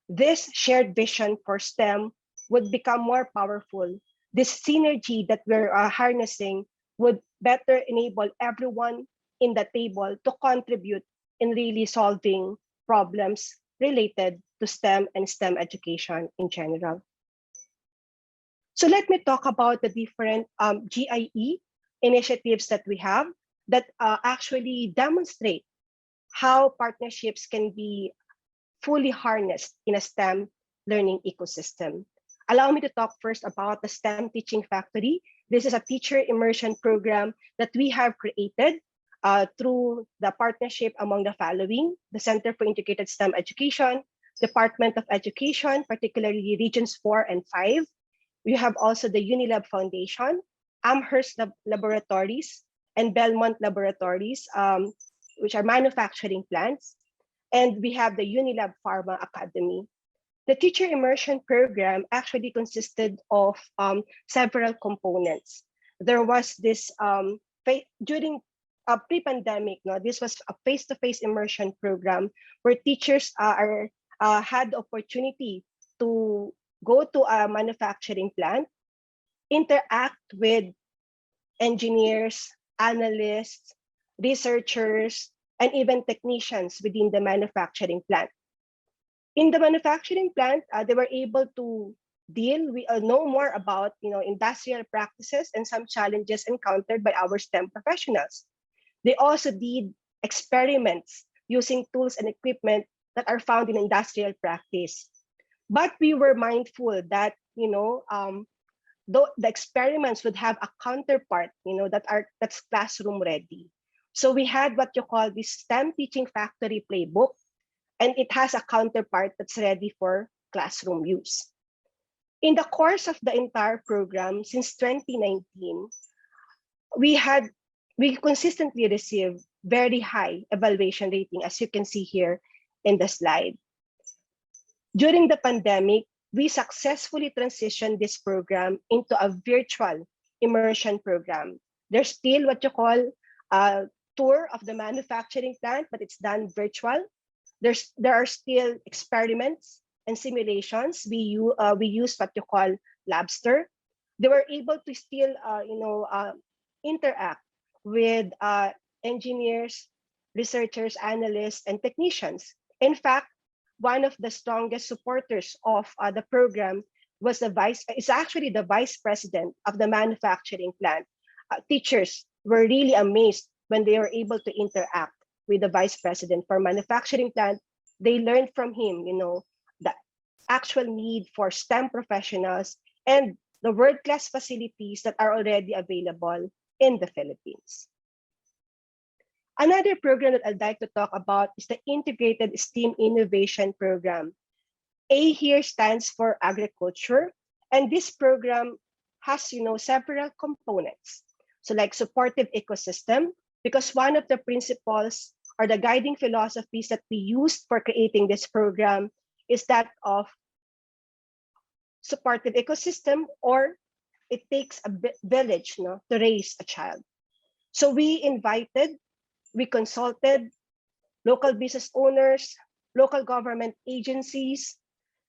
This shared vision for STEM would become more powerful. This synergy that we're harnessing would better enable everyone in the table to contribute in really solving problems related to STEM and STEM education in general. So let me talk about the different GIE initiatives that we have that actually demonstrate how partnerships can be fully harnessed in a STEM learning ecosystem. Allow me to talk first about the STEM Teaching Factory. This is a teacher immersion program that we have created through the partnership among the following: the Center for Integrated STEM Education, Department of Education, particularly Regions 4 and 5. We have also the Unilab Foundation, Amherst Laboratories, and Belmont Laboratories, which are manufacturing plants. And we have the Unilab Pharma Academy. The teacher immersion program actually consisted of several components. There was this, during pre-pandemic, this was a face-to-face immersion program where teachers had the opportunity to go to a manufacturing plant, interact with engineers, analysts, researchers, and even technicians within the manufacturing plant. In the manufacturing plant, they were able to know more about industrial practices and some challenges encountered by our STEM professionals. They also did experiments using tools and equipment that are found in industrial practice. But we were mindful that though the experiments would have a counterpart, that's classroom ready. So we had what you call the STEM Teaching Factory Playbook, and it has a counterpart that's ready for classroom use. In the course of the entire program since 2019, we consistently received very high evaluation rating, as you can see here in the slide. During the pandemic, we successfully transitioned this program into a virtual immersion program. There's still what you call a tour of the manufacturing plant, but it's done virtual. There are still experiments and simulations. We use what you call Labster. They were able to still interact with engineers, researchers, analysts, and technicians. In fact, one of the strongest supporters of the program is actually the vice president of the manufacturing plant. Teachers were really amazed when they were able to interact with the vice president for manufacturing plant. They learned from him, the actual need for STEM professionals and the world-class facilities that are already available in the Philippines. Another program that I'd like to talk about is the Integrated STEAM Innovation Program. A here stands for agriculture, and this program has several components. So like supportive ecosystem, because one of the principles or the guiding philosophies that we used for creating this program is that of supportive ecosystem, or it takes a village to raise a child. So we consulted local business owners, local government agencies,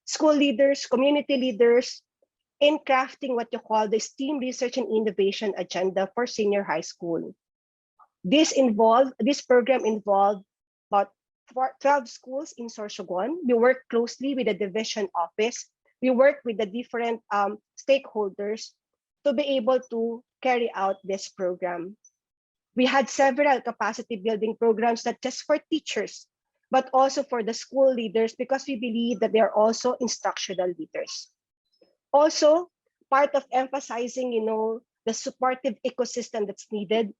school leaders, community leaders in crafting what you call the STEAM Research and Innovation Agenda for senior high school. This program involved about 12 schools in Sorsogon. We worked closely with the division office. We worked with the different stakeholders to be able to carry out this program. We had several capacity building programs, not just for teachers, but also for the school leaders, because we believe that they are also instructional leaders. Also, part of emphasizing, the supportive ecosystem that's needed,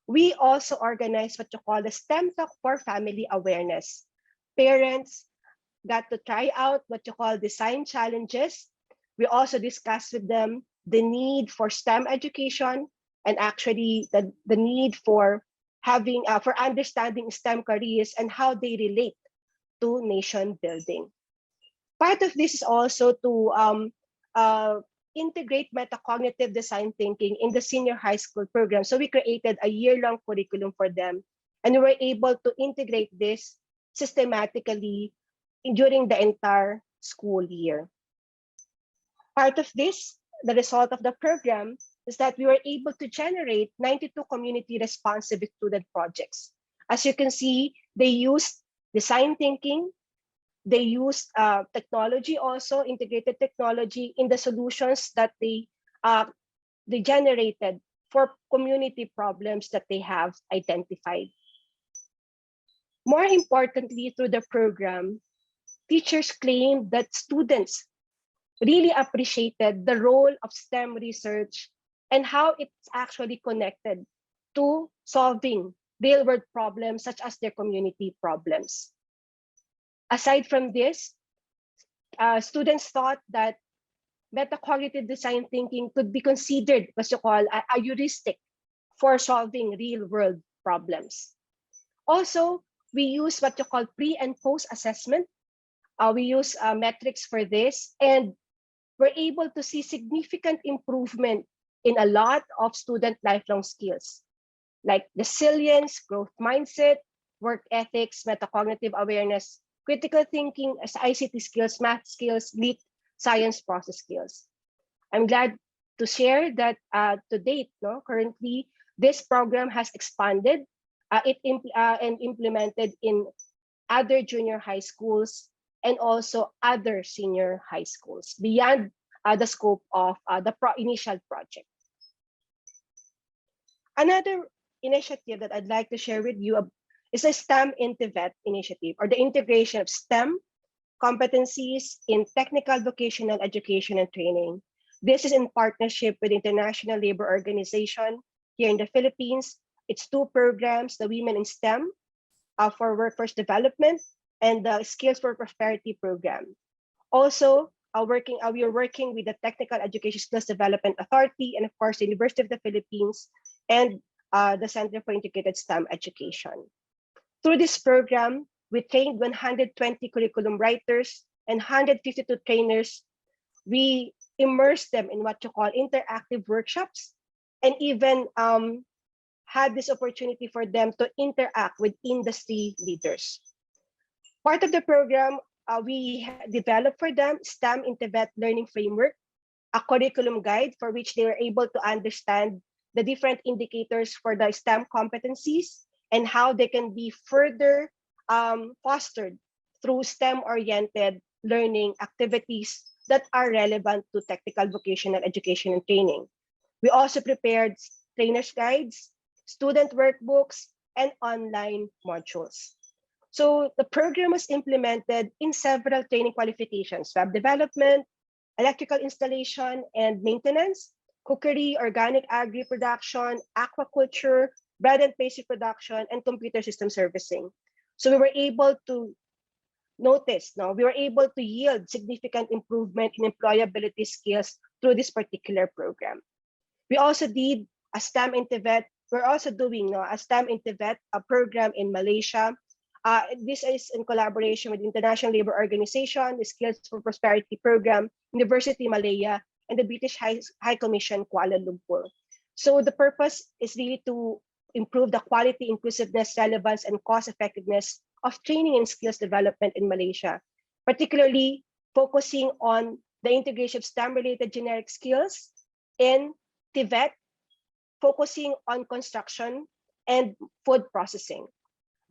we also organize what you call the STEM Talk for Family Awareness. Parents got to try out what you call design challenges. We also discussed with them the need for STEM education, and actually the need for having for understanding STEM careers and how they relate to nation building. Part of this is also to integrate metacognitive design thinking in the senior high school program. So we created a year-long curriculum for them, and we were able to integrate this systematically during the entire school year. Part of this, the result of the program, is that we were able to generate 92 community responsive student projects. As you can see, they used design thinking, they used technology also, integrated technology in the solutions that they generated for community problems that they have identified. More importantly, through the program, teachers claimed that students really appreciated the role of STEM research and how it's actually connected to solving real-world problems such as their community problems. Aside from this, students thought that metacognitive design thinking could be considered what you call a heuristic for solving real-world problems. Also, we use what you call pre and post assessment. We use metrics for this, and we're able to see significant improvement in a lot of student lifelong skills, like resilience, growth mindset, work ethics, metacognitive awareness, critical thinking, as ICT skills, math skills, lit, science process skills. I'm glad to share that to date, currently, this program has expanded and implemented in other junior high schools and also other senior high schools beyond the scope of the initial project. Another initiative that I'd like to share with you is the STEM InteVet initiative, or the integration of STEM competencies in technical vocational education and training. This is in partnership with the International Labor Organization here in the Philippines. It's two programs, the Women in STEM for Workforce Development and the Skills for Prosperity program. Also, we are working with the Technical Education Skills Development Authority and of course, the University of the Philippines and the Center for Integrated STEM Education. Through this program, we trained 120 curriculum writers and 152 trainers. We immersed them in what you call interactive workshops and even had this opportunity for them to interact with industry leaders. Part of the program, we developed for them STEM InteVet Learning Framework, a curriculum guide for which they were able to understand the different indicators for the STEM competencies and how they can be further fostered through STEM-oriented learning activities that are relevant to technical vocational education and training. We also prepared trainers' guides, student workbooks, and online modules. So the program was implemented in several training qualifications: web development, electrical installation and maintenance, cookery, organic agri production, aquaculture, bread and pastry production, and computer system servicing. So we were able to notice, we were able to yield significant improvement in employability skills through this particular program. We also did a STEM InteVet. We're also doing a STEM InteVet program in Malaysia. This is in collaboration with the International Labor Organization, the Skills for Prosperity program, University Malaya, and the British High Commission Kuala Lumpur. So the purpose is really to improve the quality, inclusiveness, relevance, and cost effectiveness of training and skills development in Malaysia, particularly focusing on the integration of STEM-related generic skills in TVET, focusing on construction and food processing,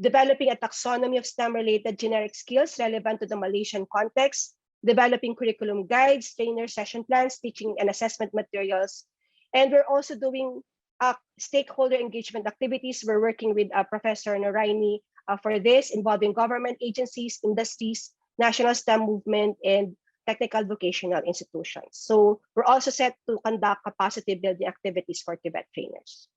developing a taxonomy of STEM-related generic skills relevant to the Malaysian context, developing curriculum guides, trainer session plans, teaching and assessment materials. And we're also doing stakeholder engagement activities. We're working with Professor Noraini for this, involving government agencies, industries, national STEM movement, and technical vocational institutions. So we're also set to conduct capacity building activities for TVET trainers.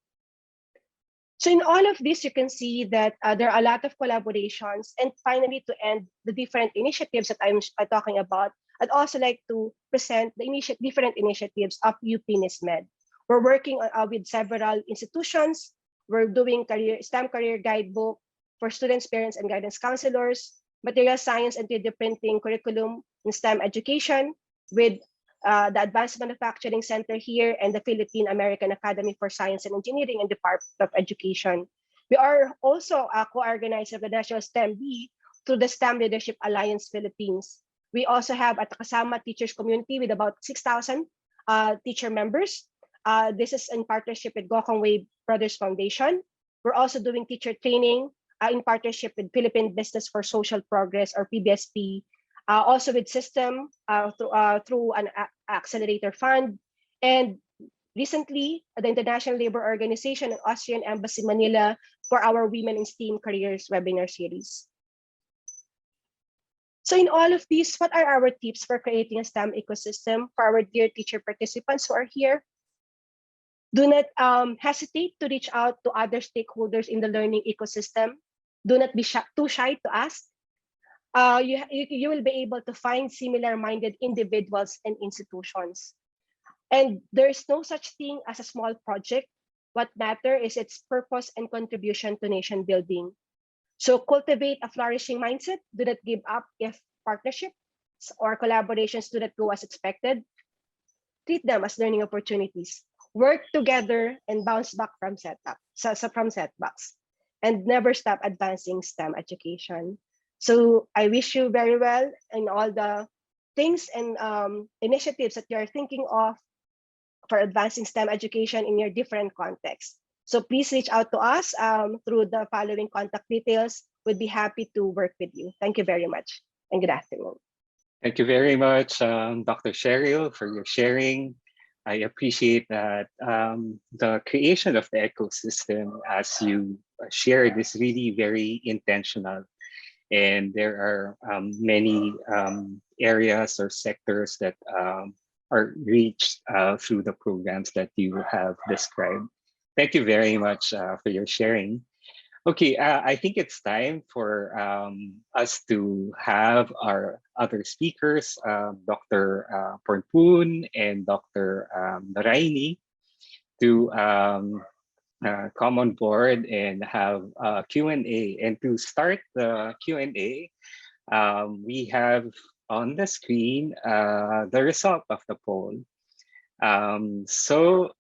So in all of this, you can see that there are a lot of collaborations. And finally, to end the different initiatives that I'm talking about, I'd also like to present the different initiatives of UP NISMED. We're working with several institutions. We're doing STEM career guidebook for students, parents, and guidance counselors, material science and 3D printing curriculum in STEM education with the Advanced Manufacturing Center here and the Philippine American Academy for Science and Engineering and Department of Education. We are also a co-organizer of the National STEM Bee through the STEM Leadership Alliance Philippines. We also have a Kasama teachers community with about 6,000 teacher members. This is in partnership with Gokong Wei Brothers Foundation. We're also doing teacher training in partnership with Philippine Business for Social Progress, or PBSP, also with System through an accelerator fund. And recently, the International Labor Organization and Austrian Embassy Manila for our Women in STEAM Careers webinar series. So in all of these, what are our tips for creating a STEM ecosystem for our dear teacher participants who are here? Do not hesitate to reach out to other stakeholders in the learning ecosystem. Do not be too shy to ask. You will be able to find similar-minded individuals and institutions. And there is no such thing as a small project. What matters is its purpose and contribution to nation building. So cultivate a flourishing mindset. Do not give up if partnerships or collaborations do not go as expected. Treat them as learning opportunities. Work together and bounce back from setbacks. And never stop advancing STEM education. So I wish you very well in all the things and initiatives that you're thinking of for advancing STEM education in your different contexts. So please reach out to us through the following contact details. We'd be happy to work with you. Thank you very much and good afternoon. Thank you very much, Dr. Sheryl, for your sharing. I appreciate that the creation of the ecosystem, as you shared, is really very intentional. And there are many areas or sectors that are reached through the programs that you have described. Thank you very much for your sharing. Okay, I think it's time for us to have our other speakers, Dr. Pornpun and Dr. Noraini, to come on board and have a Q&A. And to start the Q&A, we have on the screen the result of the poll. So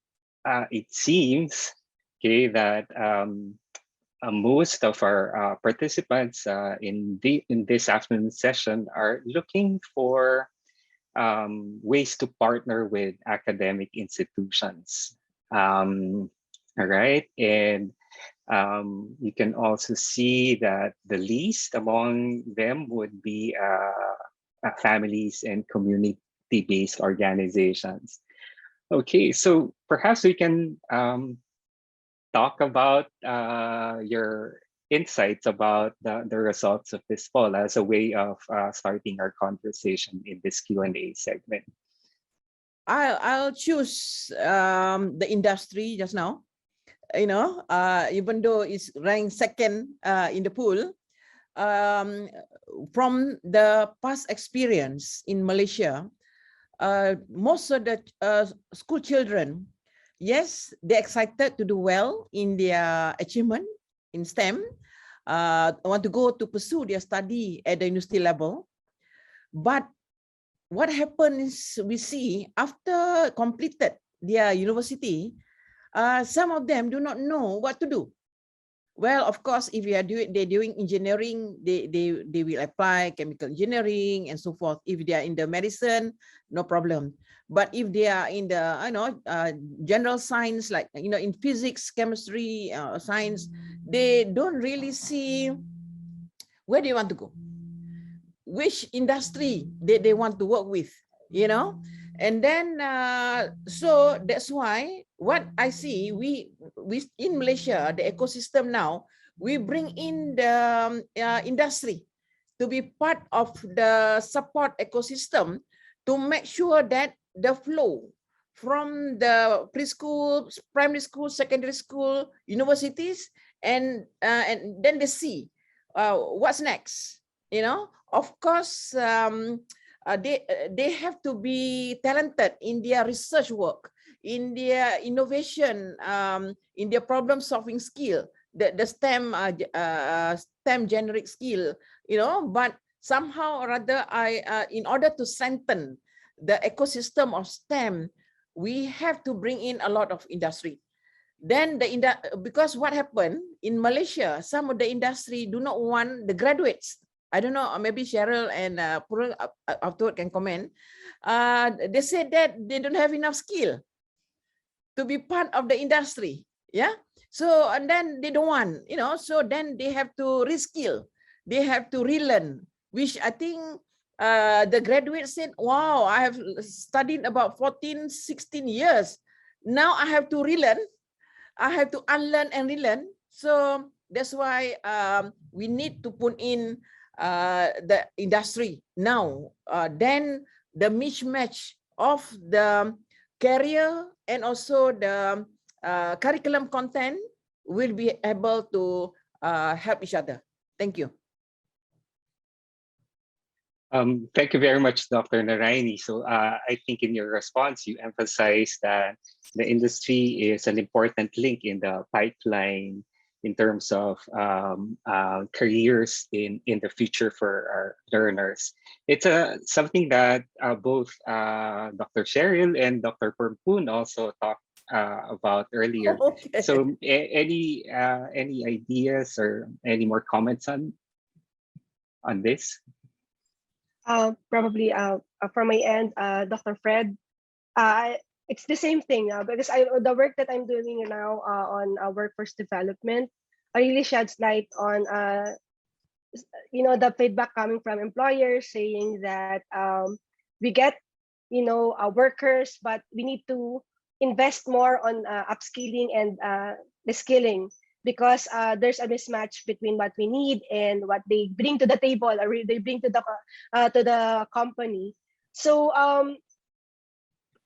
it seems, okay, that most of our participants in this afternoon session are looking for ways to partner with academic institutions. All right, and you can also see that the least among them would be families and community-based organizations. Okay, so perhaps we can talk about your insights about the results of this poll as a way of starting our conversation in this Q&A segment. I'll choose the industry just now. You know, even though it's ranked second in the pool, from the past experience in Malaysia, most of the school children, yes, they're excited to do well in their achievement in STEM, want to go to pursue their study at the university level. But what happens, we see after completed their university, some of them do not know what to do. Well, of course, if they're doing engineering, they will apply chemical engineering and so forth. If they are in the medicine, no problem. But if they are in the general science, like in physics, chemistry, science, they don't really see where they want to go, which industry they want to work with, And then so that's why what I see, we in Malaysia, the ecosystem now, we bring in the industry to be part of the support ecosystem to make sure that the flow from the preschool, primary school, secondary school, universities, and then they see what's next. Of course, they have to be talented in their research work, in their innovation, in their problem-solving skill, the STEM generic skill, But somehow or other, in order to strengthen the ecosystem of STEM, we have to bring in a lot of industry. Then because what happened in Malaysia, some of the industry do not want the graduates. I don't know, maybe Sheryl and Purul afterward can comment. They said that they don't have enough skill to be part of the industry. Yeah. So, and then they don't want, so then they have to reskill. They have to relearn, which I think the graduates said, wow, I have studied about 14, 16 years. Now I have to relearn. I have to unlearn and relearn. So that's why we need to put in the industry now. Then the mismatch of the career and also the curriculum content will be able to help each other. Thank you. Thank you very much, Dr. Noraini. So I think in your response, you emphasized that the industry is an important link in the pipeline in terms of careers in the future for our learners. It's something that both Dr. Sheryl and Dr. Pornpun also talked about earlier. Okay. So any ideas or any more comments on this? Probably from my end, Dr. Fred, it's the same thing because the work that I'm doing now on workforce development really sheds light on the feedback coming from employers saying that we get workers, but we need to invest more on upskilling and the skilling, because there's a mismatch between what we need and what they bring to the table, or they bring to the company. So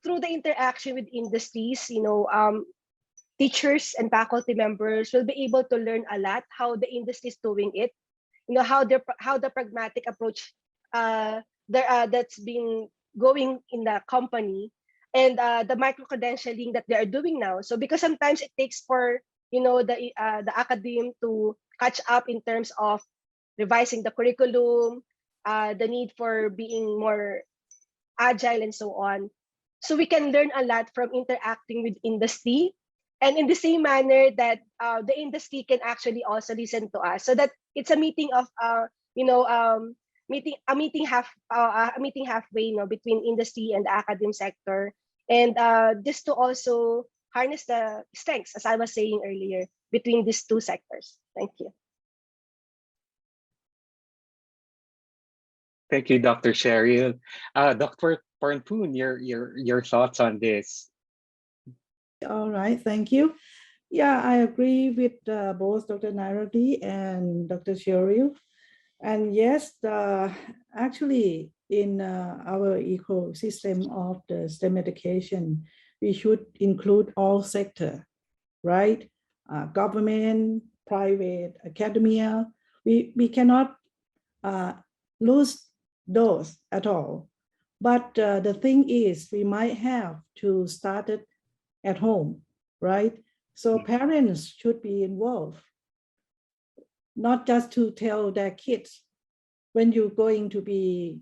through the interaction with industries, teachers and faculty members will be able to learn a lot how the industry is doing it, how the pragmatic approach that's been going in the company, and the micro credentialing that they are doing now. So because sometimes it takes for the academe to catch up in terms of revising the curriculum, the need for being more agile and so on. So we can learn a lot from interacting with industry, and in the same manner that the industry can actually also listen to us, so that it's a meeting of meeting halfway between industry and the academic sector, and just to also harness the strengths, as I was saying earlier, between these two sectors. Thank you. Thank you, Dr. Sheryl. Dr. Pornpun, your thoughts on this? All right, thank you. Yeah, I agree with both Dr. Naidu and Dr. Sheryl. And yes, actually, in our ecosystem of the STEM education, we should include all sectors, right? Government, private, academia. We cannot lose those at all. But the thing is, we might have to start it at home, right? So parents should be involved, not just to tell their kids, when you're going to be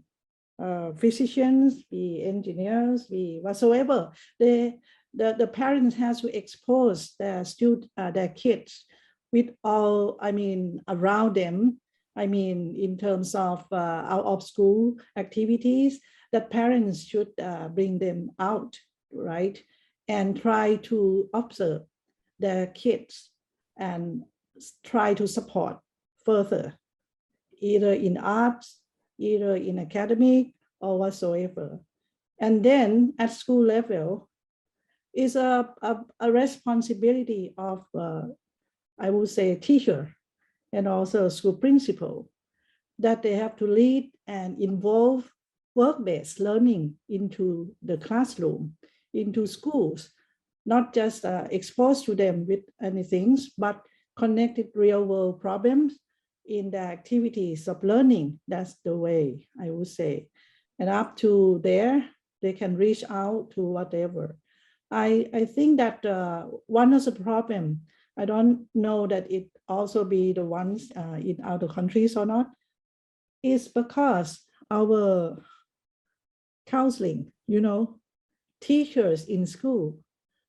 physicians, be engineers, be whatsoever, the parents has to expose their kids with all, around them, in terms of out of school activities, that parents should bring them out, right? And try to observe their kids and try to support further, either in arts, either in academic or whatsoever. And then at school level is a responsibility of, I would say, teacher and also school principal, that they have to lead and involve work-based learning into the classroom, into schools, not just exposed to them with anything, but connected real-world problems in the activities of learning. That's the way I would say. And up to there, they can reach out to whatever. I think that one of the problems, I don't know that it also be the ones in other countries or not, is because our counseling, teachers in school,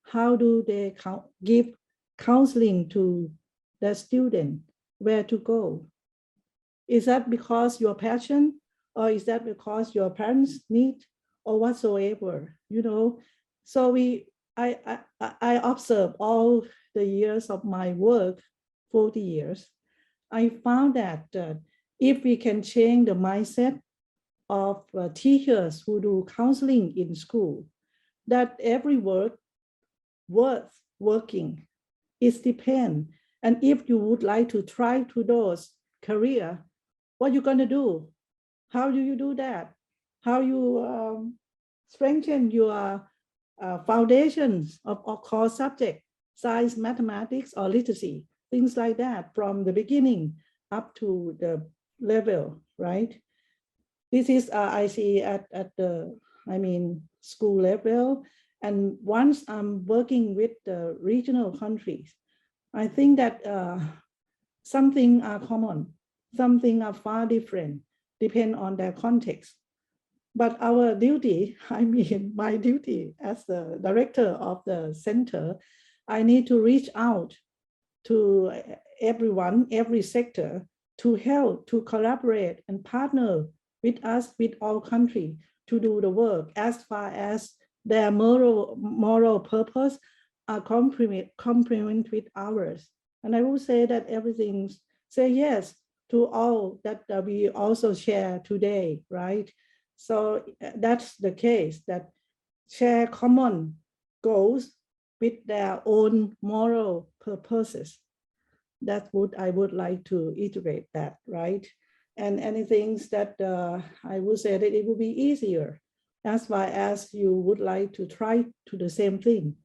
how do they give counseling to the student where to go? Is that because your passion, or is that because your parents need, or whatsoever? So I observe all the years of my work, 40 years. I found that if we can change the mindset of teachers who do counseling in school, that every work worth working is depend. And if you would like to try to those career, what you going to do? How do you do that? How you strengthen your foundations of core subject? science, mathematics, or literacy, things like that from the beginning up to the level, right? This is I see at the, school level. And once I'm working with the regional countries, I think that some things are common, some things are far different, depend on their context. But our duty, my duty as the director of the center, I need to reach out to everyone, every sector, to help, to collaborate and partner with us, with all countries, to do the work as far as their moral purpose are complement with ours. And I will say that everything, say yes to all that we also share today, right? So that's the case, that share common goals with their own moral purposes. That's what I would like to iterate that, right? And anything that I would say that it would be easier as far as you would like to try to the same thing,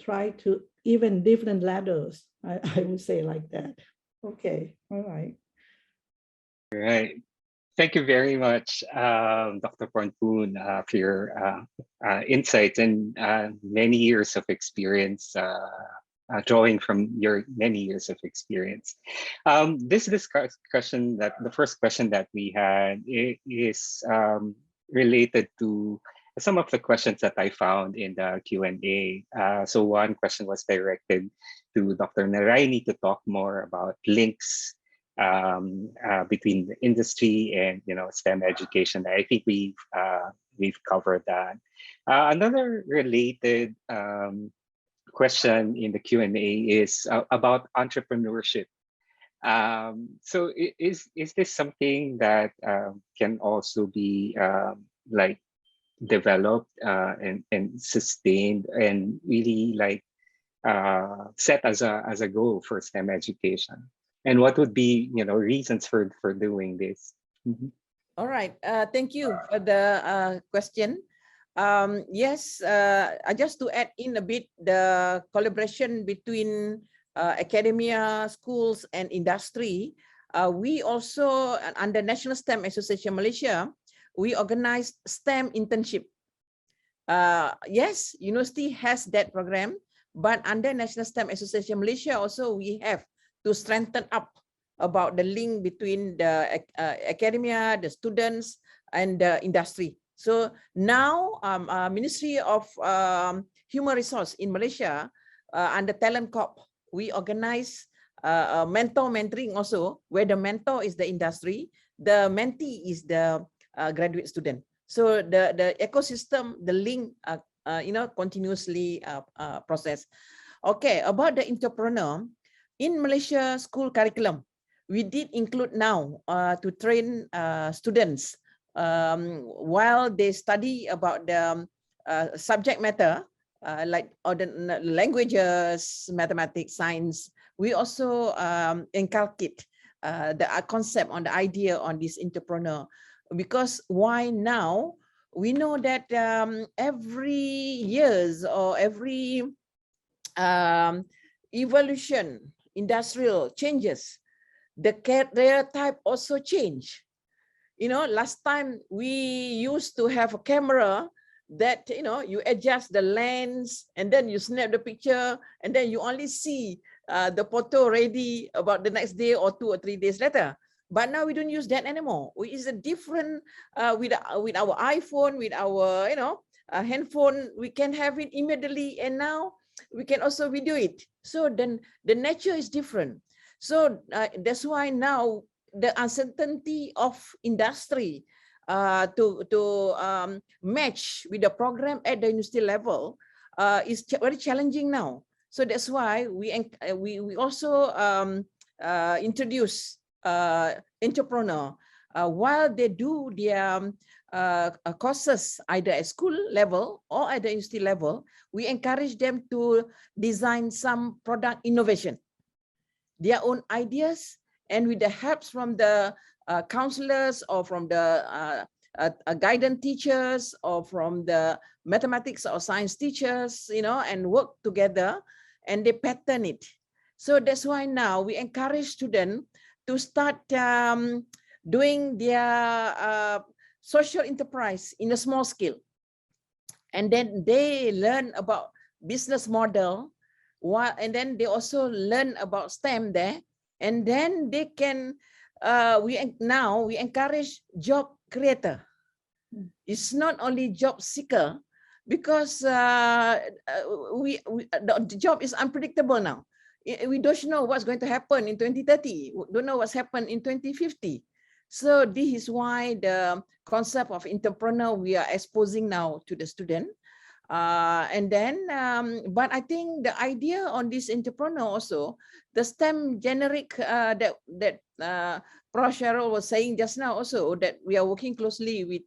try to even different ladders, I would say like that. Okay, all right. All right. Thank you very much, Dr. Pornpun, for your insights and many years of experience, drawing from your many years of experience. This discussion, the first question that we had is related to some of the questions that I found in the Q&A. So one question was directed to Dr. Noraini to talk more about links between the industry and STEM education. I think we've covered that. Another related question in the Q&A is about entrepreneurship. So is this something that can also be like developed and sustained and really like set as a goal for STEM education? And what would be reasons for doing this? Mm-hmm. All right, thank you for the question. Yes, just to add in a bit, the collaboration between academia, schools, and industry, we also, under National STEM Association Malaysia, we organized STEM internship. Yes, university has that program, but under National STEM Association Malaysia also, we have to strengthen up about the link between the academia, the students, and the industry. So now, Ministry of Human Resource in Malaysia, under Talent Corp, we organize mentoring also, where the mentor is the industry, the mentee is the graduate student. So the ecosystem, the link, continuously process. Okay, about the entrepreneur, in Malaysia school curriculum, we did include now to train students while they study about the subject matter, like the languages, mathematics, science. We also inculcate the concept on the idea on this entrepreneur. Because why now? We know that every years or every evolution, industrial changes, the career type also change. Last time we used to have a camera that, you adjust the lens and then you snap the picture and then you only see the photo ready about the next day or 2 or 3 days later. But now we don't use that anymore. It's a different, with our iPhone, with our, handphone, we can have it immediately, and now we can also video it. So then the nature is different. So that's why now the uncertainty of industry to match with the program at the university level is very challenging now. So that's why we also introduce entrepreneur while they do their courses either at school level or at the university level. We encourage them to design some product innovation, their own ideas, and with the help from the counselors or from the guidance teachers or from the mathematics or science teachers, and work together and they pattern it. So that's why now we encourage students to start doing their social enterprise in a small scale. And then they learn about business model, and then they also learn about STEM there. And then they can, we encourage job creator. It's not only job seeker, because the job is unpredictable now. We don't know what's going to happen in 2030. We don't know what's happened in 2050. So this is why the concept of entrepreneur we are exposing now to the student. And then, but I think the idea on this entrepreneur also, the STEM generic that Prof. Sheryl was saying just now also, that we are working closely with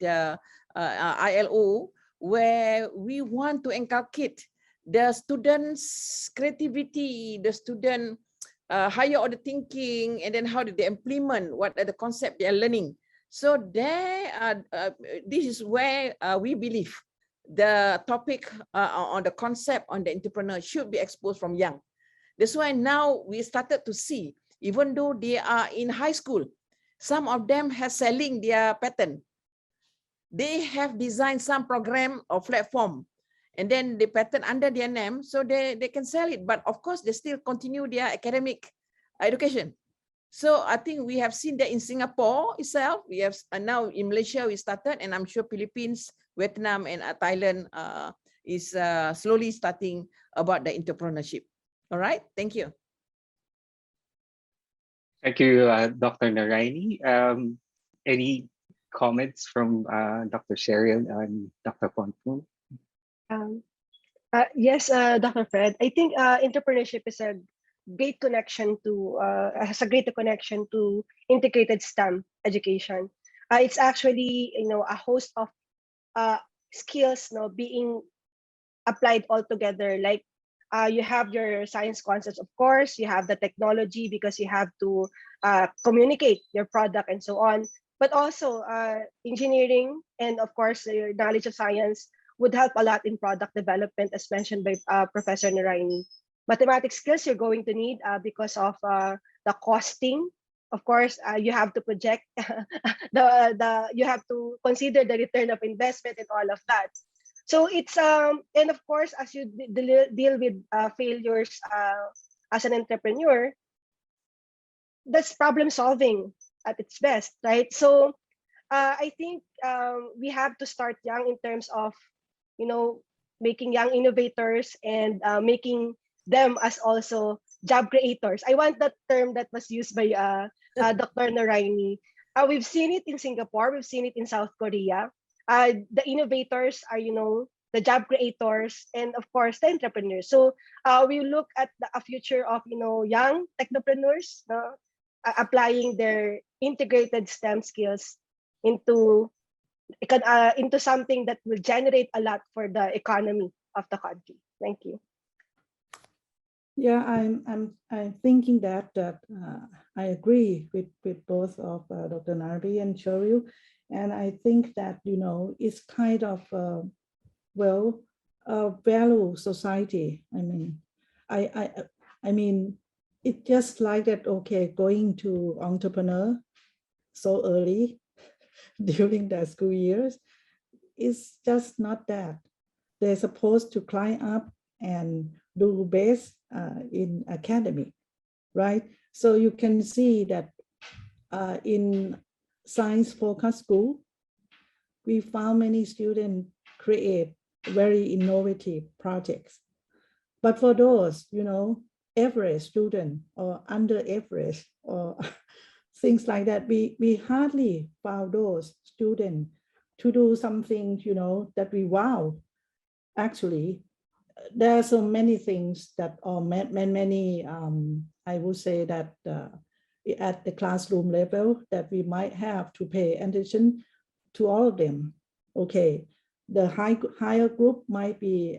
ILO, where we want to inculcate the students' creativity, the student higher order thinking, and then how do they implement, what are the concepts they are learning. So there, this is where we believe the topic on the concept on the entrepreneur should be exposed from young. That's why now we started to see, even though they are in high school, some of them have selling their patent. They have designed some program or platform, and then they patent under their name, so they can sell it. But of course, they still continue their academic education. So I think we have seen that in Singapore itself. We have now in Malaysia we started, and I'm sure Philippines, Vietnam, and Thailand is slowly starting about the entrepreneurship. All right, thank you. Thank you, Dr. Noraini. Any comments from Dr. Sheryl and Dr. Pornpun? Yes, Dr. Fred. I think entrepreneurship is a great connection to has a greater connection to integrated STEM education. It's actually a host of skills being applied all together. Like you have your science concepts, of course, you have the technology because you have to communicate your product and so on, but also engineering and of course your knowledge of science would help a lot in product development, as mentioned by Professor Noraini. Mathematics skills you're going to need because of the costing. Of course, you have to project you have to consider the return of investment and all of that. So it's and of course, as you deal with failures as an entrepreneur, that's problem solving at its best, right? So I think we have to start young in terms of making young innovators and making them as also job creators. I want that term that was used by Dr. Noraini. We've seen it in Singapore. We've seen it in South Korea. The innovators are, the job creators, and of course, the entrepreneurs. So we look at a future of, young technopreneurs applying their integrated STEM skills into something that will generate a lot for the economy of the country. Thank you. Yeah, I'm thinking that I agree with both of Dr. Nardi and Sheryl, and I think that it's kind of value society. I mean, it's just like that. Okay, going to entrepreneur so early during the school years, it's just not that. They're supposed to climb up and do best in academic, right? So you can see that in science focused school, we found many students create very innovative projects. But for those, average student or under average or things like that, we hardly found those students to do something, that we wow. Actually, there are so many things that are many, I would say that at the classroom level that we might have to pay attention to all of them. Okay, the higher group might be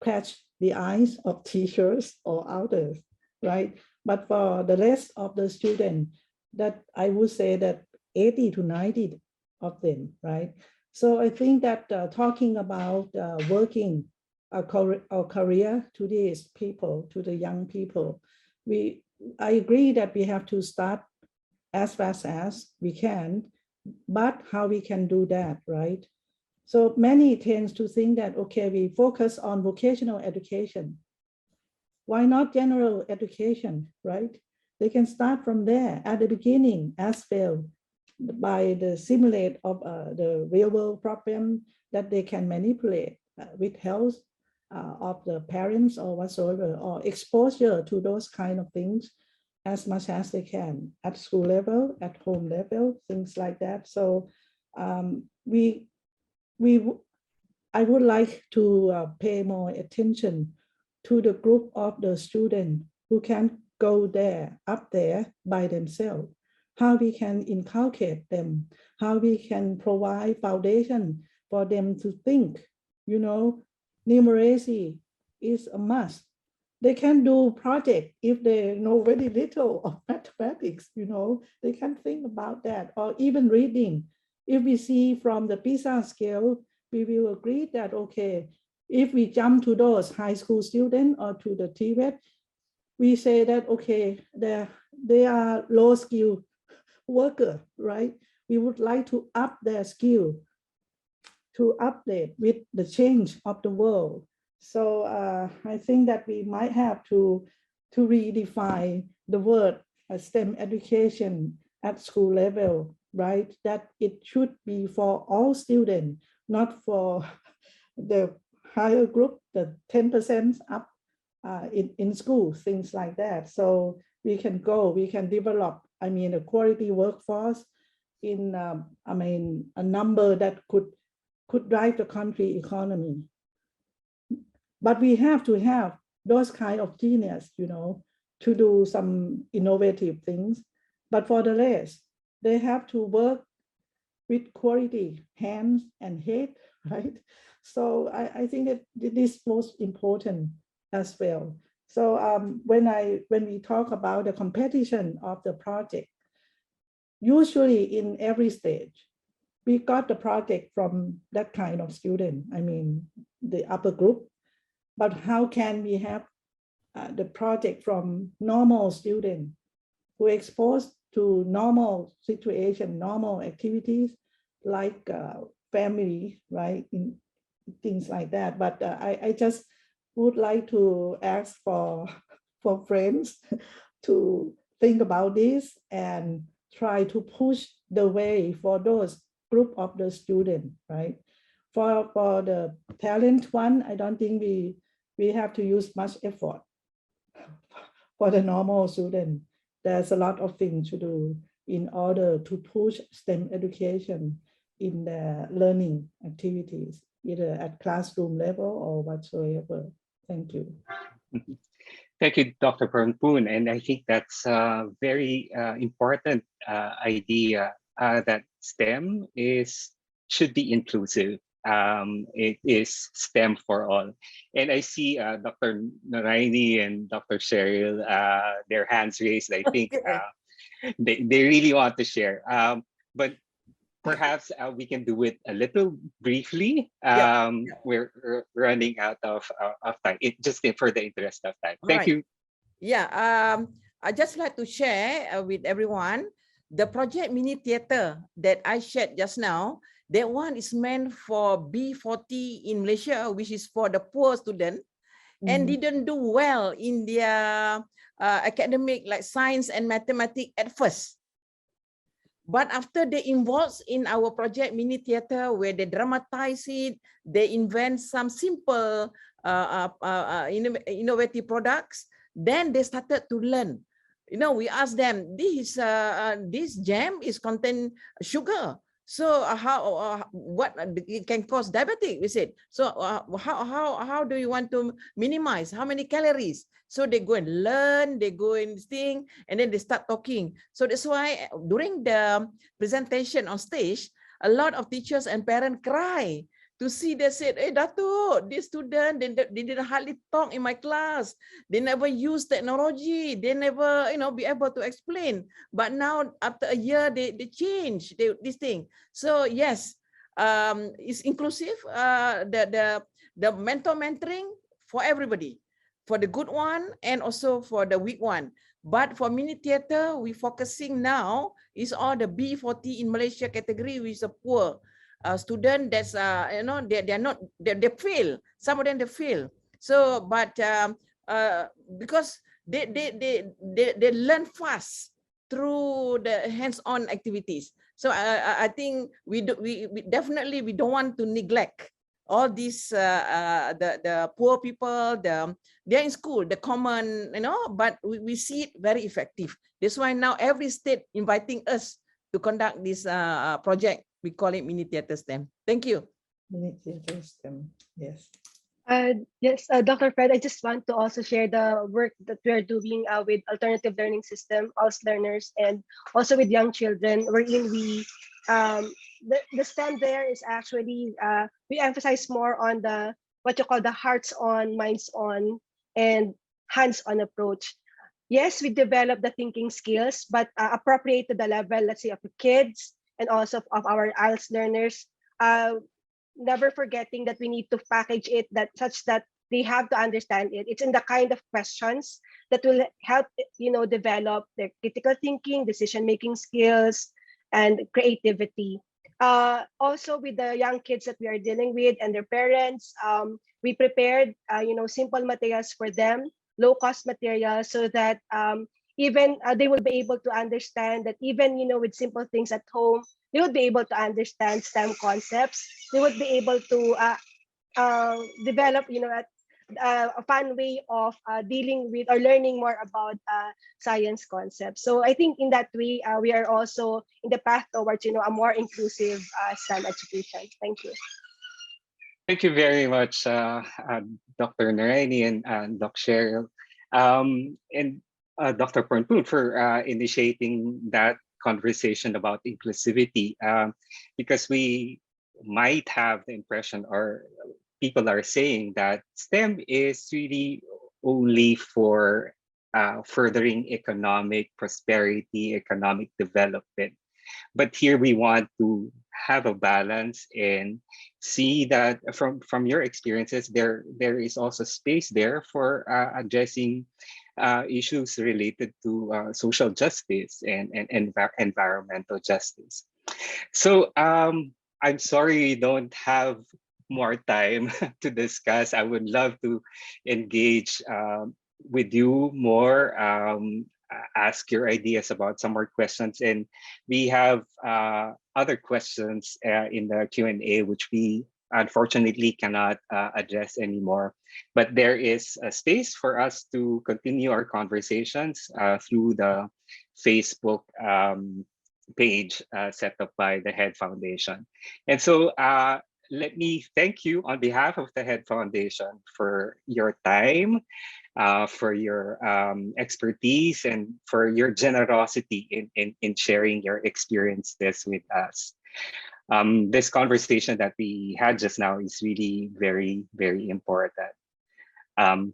catch the eyes of teachers or others, right? But for the rest of the students, that I would say that 80 to 90 of them, right? So I think that talking about working our career to these people, to the young people. I agree that we have to start as fast as we can, but how we can do that, right? So many tend to think that, okay, we focus on vocational education. Why not general education, right? They can start from there at the beginning as well, by the simulate of the real world problem that they can manipulate with health of the parents or whatsoever, or exposure to those kind of things as much as they can at school level, at home level, things like that. So I would like to pay more attention to the group of the students who can go there, up there by themselves, how we can inculcate them, how we can provide foundation for them to think, you know, numeracy is a must. They can do project if they know very little of mathematics, you know, they can think about that, or even reading. If we see from the PISA scale, we will agree that, okay, if we jump to those high school students or to the TVET, we say that, okay, they are low skill worker, right? We would like to up their skill to update with the change of the world. So I think that we might have to redefine the word STEM education at school level, right? That it should be for all students, not for the higher group, the 10% up in school, things like that. So we can develop, I mean, a quality workforce in, I mean, a number that could drive the country economy. But we have to have those kind of genius, you know, to do some innovative things. But for the rest, they have to work with quality, hands and head, right? So I think that it is most important as well. So when we talk about the competition of the project, usually in every stage, we got the project from that kind of student, I mean, the upper group. But how can we have the project from normal students who are exposed to normal situation, normal activities like family, right? In things like that. But I just would like to ask for friends to think about this and try to push the way for those group of the student, right? For the talent one, I don't think we have to use much effort. For the normal student, there's a lot of things to do in order to push STEM education in the learning activities, either at classroom level or whatsoever. Thank you. Thank you, Dr. Pornpun. And I think that's a very important idea that STEM should be inclusive. It is STEM for all. And I see Dr. Noraini and Dr. Sheryl, their hands raised. I think they really want to share. But perhaps we can do it a little briefly. We're running out of time, just for the interest of time. Thank you. Yeah, I just like to share with everyone the project mini theater that I shared just now. That one is meant for B40 in Malaysia, which is for the poor student, and didn't do well in their academic, like science and mathematics at first. But after they involved in our project mini theater, where they dramatize it, they invent some simple innovative products, then they started to learn. You know, we asked them, this jam is contain sugar. So what it can cause diabetic? We said. So how do you want to minimize? How many calories? So they go and learn, they go and think, and then they start talking. So that's why during the presentation on stage, a lot of teachers and parents cry to see. They said, "Hey, Dato, this student, they didn't hardly talk in my class. They never use technology. They never, be able to explain. But now, after a year, they change this thing." So yes, it's inclusive. the mentoring for everybody, for the good one and also for the weak one. But for mini theater, we focusing now is all the B40 in Malaysia category with a poor student that's they fail. Some of them they fail. So but because they learn fast through the hands-on activities. So I think we definitely we don't want to neglect all these the poor people, they're in school, the common, but we see it very effective. That's why now every state inviting us to conduct this project. We call it Mini Theater STEM. Thank you. Mini theater STEM, yes. Yes, Dr. Fred, I just want to also share the work that we are doing with alternative learning system, ALS learners, and also with young children, wherein we, the STEM there is actually, we emphasize more on the, what you call the hearts on, minds on, and hands on approach. Yes, we develop the thinking skills, but appropriate to the level, let's say, of the kids and also of our ALS learners. Never forgetting that we need to package it such that they have to understand it. It's in the kind of questions that will help, develop their critical thinking, decision-making skills, and creativity. Also with the young kids that we are dealing with and their parents, we prepared, simple materials for them, low-cost materials, so that even they will be able to understand that even, with simple things at home, they would be able to understand STEM concepts. They would be able to develop, a fun way of dealing with or learning more about science concepts. So I think in that way, we are also in the path towards, a more inclusive STEM education. Thank you. Thank you very much, Dr. Noraini and Dr. Sheryl, and Dr. Pornpun for initiating that conversation about inclusivity, because we might have the impression, or people are saying, that STEM is really only for furthering economic prosperity, economic development. But here we want to have a balance and see that from your experiences, there is also space there for addressing issues related to social justice and environmental justice. So I'm sorry we don't have more time to discuss. I would love to engage with you more, ask your ideas about some more questions, and we have other questions in the Q&A which we unfortunately cannot address anymore, but there is a space for us to continue our conversations through the Facebook page set up by the HEAD Foundation. And so let me thank you on behalf of the HEAD Foundation for your time, for your expertise, and for your generosity in sharing your experiences with us. This conversation that we had just now is really very, very important.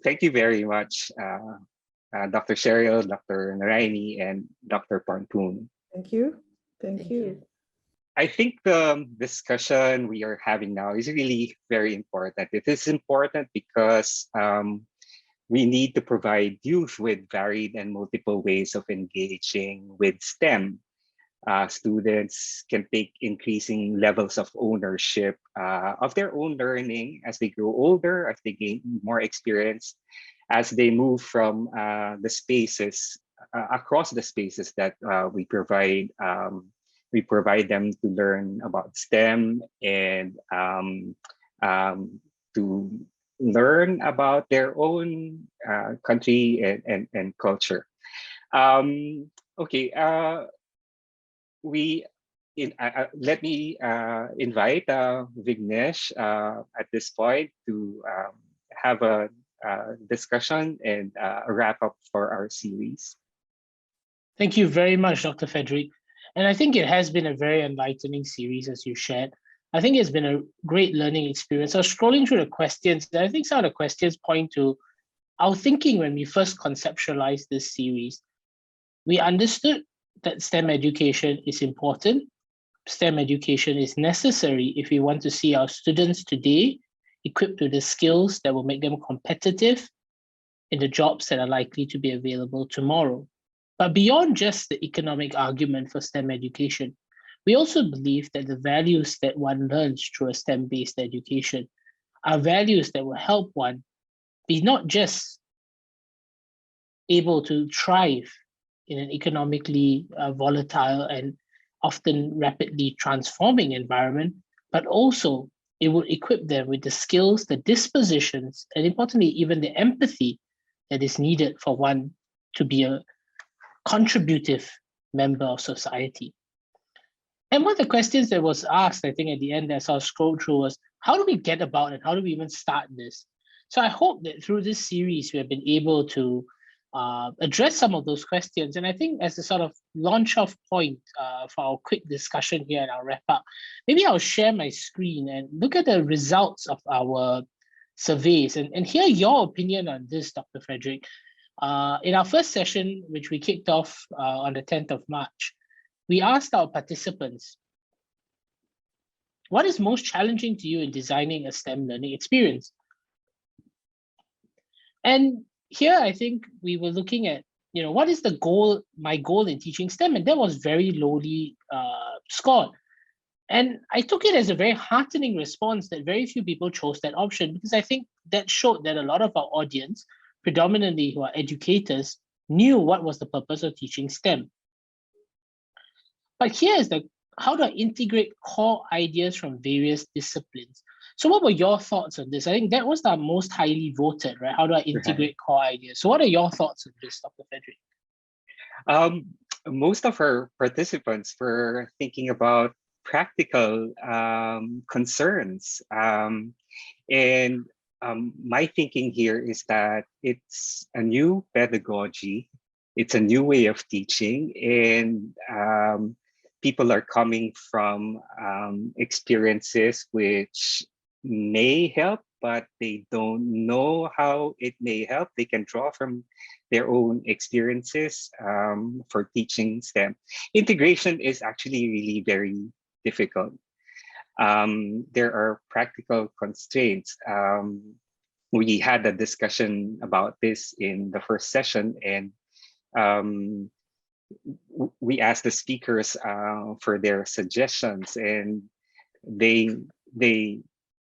Thank you very much, Dr. Sheryl, Dr. Noraini, and Dr. Pornpun. Thank you. Thank you. I think the discussion we are having now is really very important. It is important because we need to provide youth with varied and multiple ways of engaging with STEM. Students can take increasing levels of ownership of their own learning as they grow older, as they gain more experience, as they move from the spaces, across the spaces that we provide them to learn about STEM and to learn about their own country and culture. Okay. Let me invite Vignesh at this point to have a discussion and a wrap up for our series. Thank you very much, Dr. Frederick. And I think it has been a very enlightening series, as you shared. I think it's been a great learning experience. I was scrolling through the questions, and I think some of the questions point to our thinking when we first conceptualized this series. We understood that STEM education is important. STEM education is necessary if we want to see our students today equipped with the skills that will make them competitive in the jobs that are likely to be available tomorrow. But beyond just the economic argument for STEM education, we also believe that the values that one learns through a STEM-based education are values that will help one be not just able to thrive in an economically volatile and often rapidly transforming environment, but also it would equip them with the skills, the dispositions, and importantly, even the empathy that is needed for one to be a contributive member of society. And one of the questions that was asked, I think at the end as I scrolled through was, how do we get about and how do we even start this? So I hope that through this series, we have been able to address some of those questions. And I think as a sort of launch off point for our quick discussion here and our wrap up, maybe I'll share my screen and look at the results of our surveys and hear your opinion on this, Dr. Frederick. In our first session, which we kicked off on the 10th of March, we asked our participants, what is most challenging to you in designing a STEM learning experience? And here, I think we were looking at, what is the goal, my goal in teaching STEM? And that was very lowly scored. And I took it as a very heartening response that very few people chose that option, because I think that showed that a lot of our audience, predominantly who are educators, knew what was the purpose of teaching STEM. But here is how do I integrate core ideas from various disciplines? So what were your thoughts on this? I think that was the most highly voted, right? How do I integrate core ideas? So what are your thoughts on this, Dr. Frederick? Most of our participants were thinking about practical concerns. And my thinking here is that it's a new pedagogy, it's a new way of teaching, and people are coming from experiences which may help, but they don't know how it may help. They can draw from their own experiences for teaching STEM. Integration is actually really very difficult. There are practical constraints. We had a discussion about this in the first session, and we asked the speakers for their suggestions, and they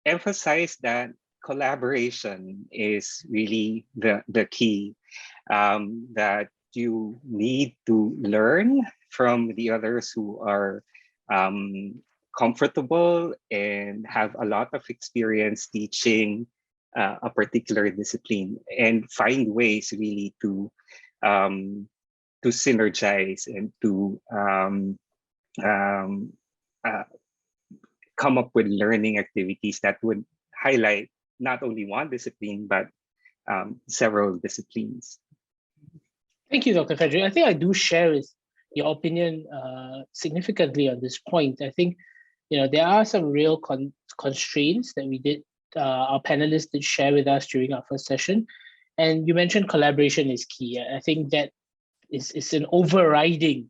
emphasize that collaboration is really the key, that you need to learn from the others who are comfortable and have a lot of experience teaching a particular discipline, and find ways really to synergize and to come up with learning activities that would highlight not only one discipline, but several disciplines. Thank you, Dr. Frederick. I think I do share with your opinion significantly on this point. I think, there are some real constraints that we did, our panelists did share with us during our first session. And you mentioned collaboration is key. I think that is an overriding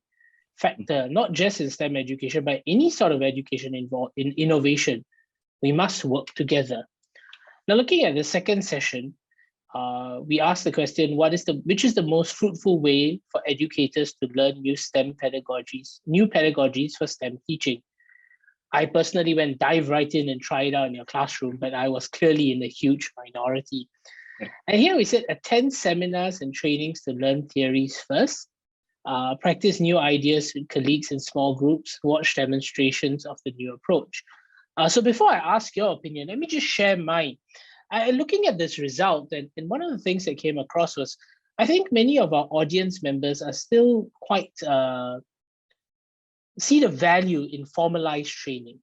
factor, not just in STEM education, but any sort of education involved in innovation. We must work together. Now, looking at the second session, we asked the question, which is the most fruitful way for educators to learn new pedagogies for STEM teaching? I personally went dive right in and try it out in your classroom, but I was clearly in a huge minority. And here we said, attend seminars and trainings to learn theories first, practice new ideas with colleagues in small groups, watch demonstrations of the new approach. So before I ask your opinion, let me just share mine. Looking at this result, and one of the things that came across was, I think many of our audience members are still quite, see the value in formalized training.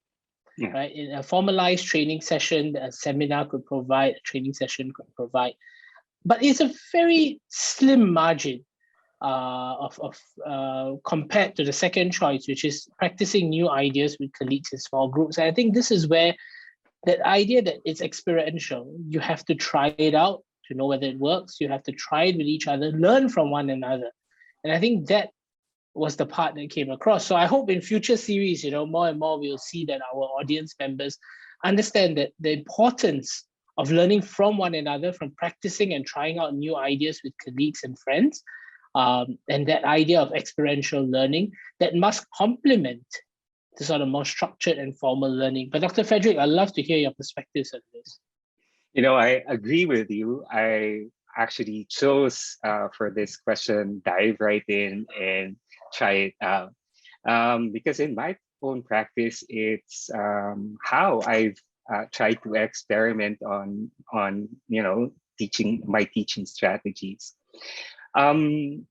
Yeah. Right? In a formalized training session, a seminar could provide, a training session could provide, but it's a very slim margin compared to the second choice, which is practicing new ideas with colleagues in small groups. And I think this is where that idea that it's experiential, you have to try it out to know whether it works, you have to try it with each other, learn from one another. And I think that was the part that came across. So I hope in future series, more and more we'll see that our audience members understand that the importance of learning from one another, from practicing and trying out new ideas with colleagues and friends, and that idea of experiential learning that must complement the sort of more structured and formal learning. But Dr. Frederick, I'd love to hear your perspectives on this. I agree with you. I actually chose for this question, dive right in and try it out. Because in my own practice, it's how I've tried to experiment on my teaching strategies. I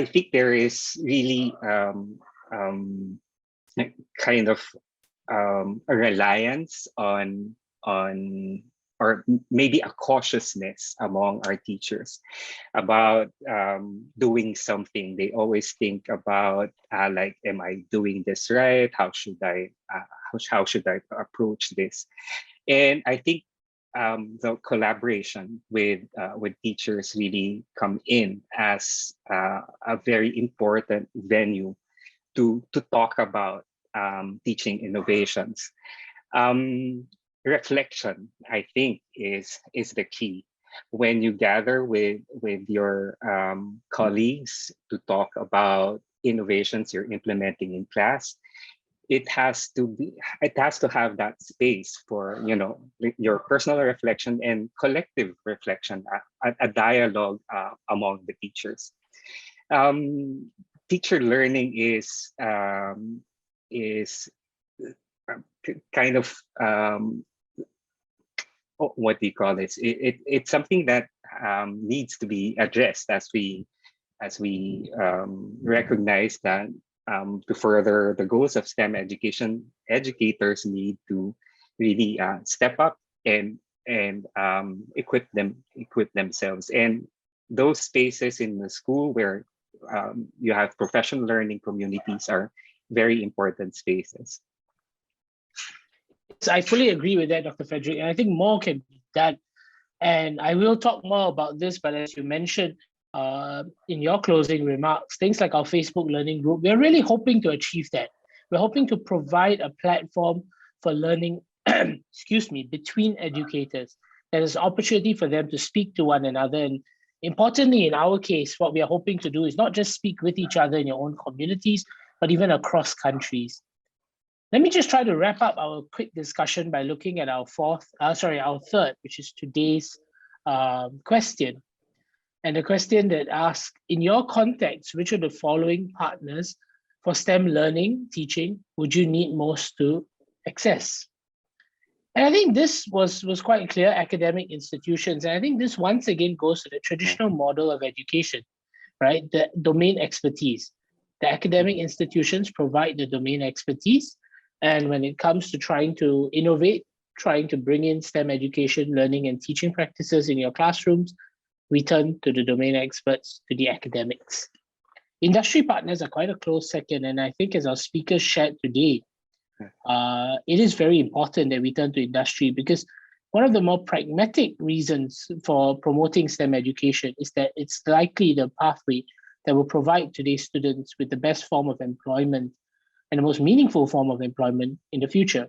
think there is really kind of a reliance on or maybe a cautiousness among our teachers about doing something. They always think about like, am I doing this right? How should I approach this? And I think the collaboration with teachers really come in as a very important venue to talk about teaching innovations. Reflection, I think, is the key. When you gather with your colleagues to talk about innovations you're implementing in class, it has to have that space for your personal reflection and collective reflection, a dialogue among the teachers. Teacher learning is kind of what do you call this? It's something that needs to be addressed as we recognize that to further the goals of STEM education, educators need to really step up and equip themselves. And those spaces in the school where you have professional learning communities are very important spaces. I fully agree with that, Dr. Frederick, and I think more can be done. And I will talk more about this, but as you mentioned in your closing remarks, things like our Facebook Learning Group, we're really hoping to achieve that. We're hoping to provide a platform for learning, between educators. There is an opportunity for them to speak to one another. And importantly, in our case, what we are hoping to do is not just speak with each other in your own communities, but even across countries. Let me just try to wrap up our quick discussion by looking at our third, which is today's question. And the question that asks, in your context, which of the following partners for STEM learning, teaching, would you need most to access? And I think this was quite clear, academic institutions. And I think this once again goes to the traditional model of education, right? The domain expertise. The academic institutions provide the domain expertise. And when it comes to trying to innovate, trying to bring in STEM education, learning and teaching practices in your classrooms, we turn to the domain experts, to the academics. Industry partners are quite a close second. And I think as our speakers shared today, it is very important that we turn to industry, because one of the more pragmatic reasons for promoting STEM education is that it's likely the pathway that will provide today's students with the best form of employment and the most meaningful form of employment in the future.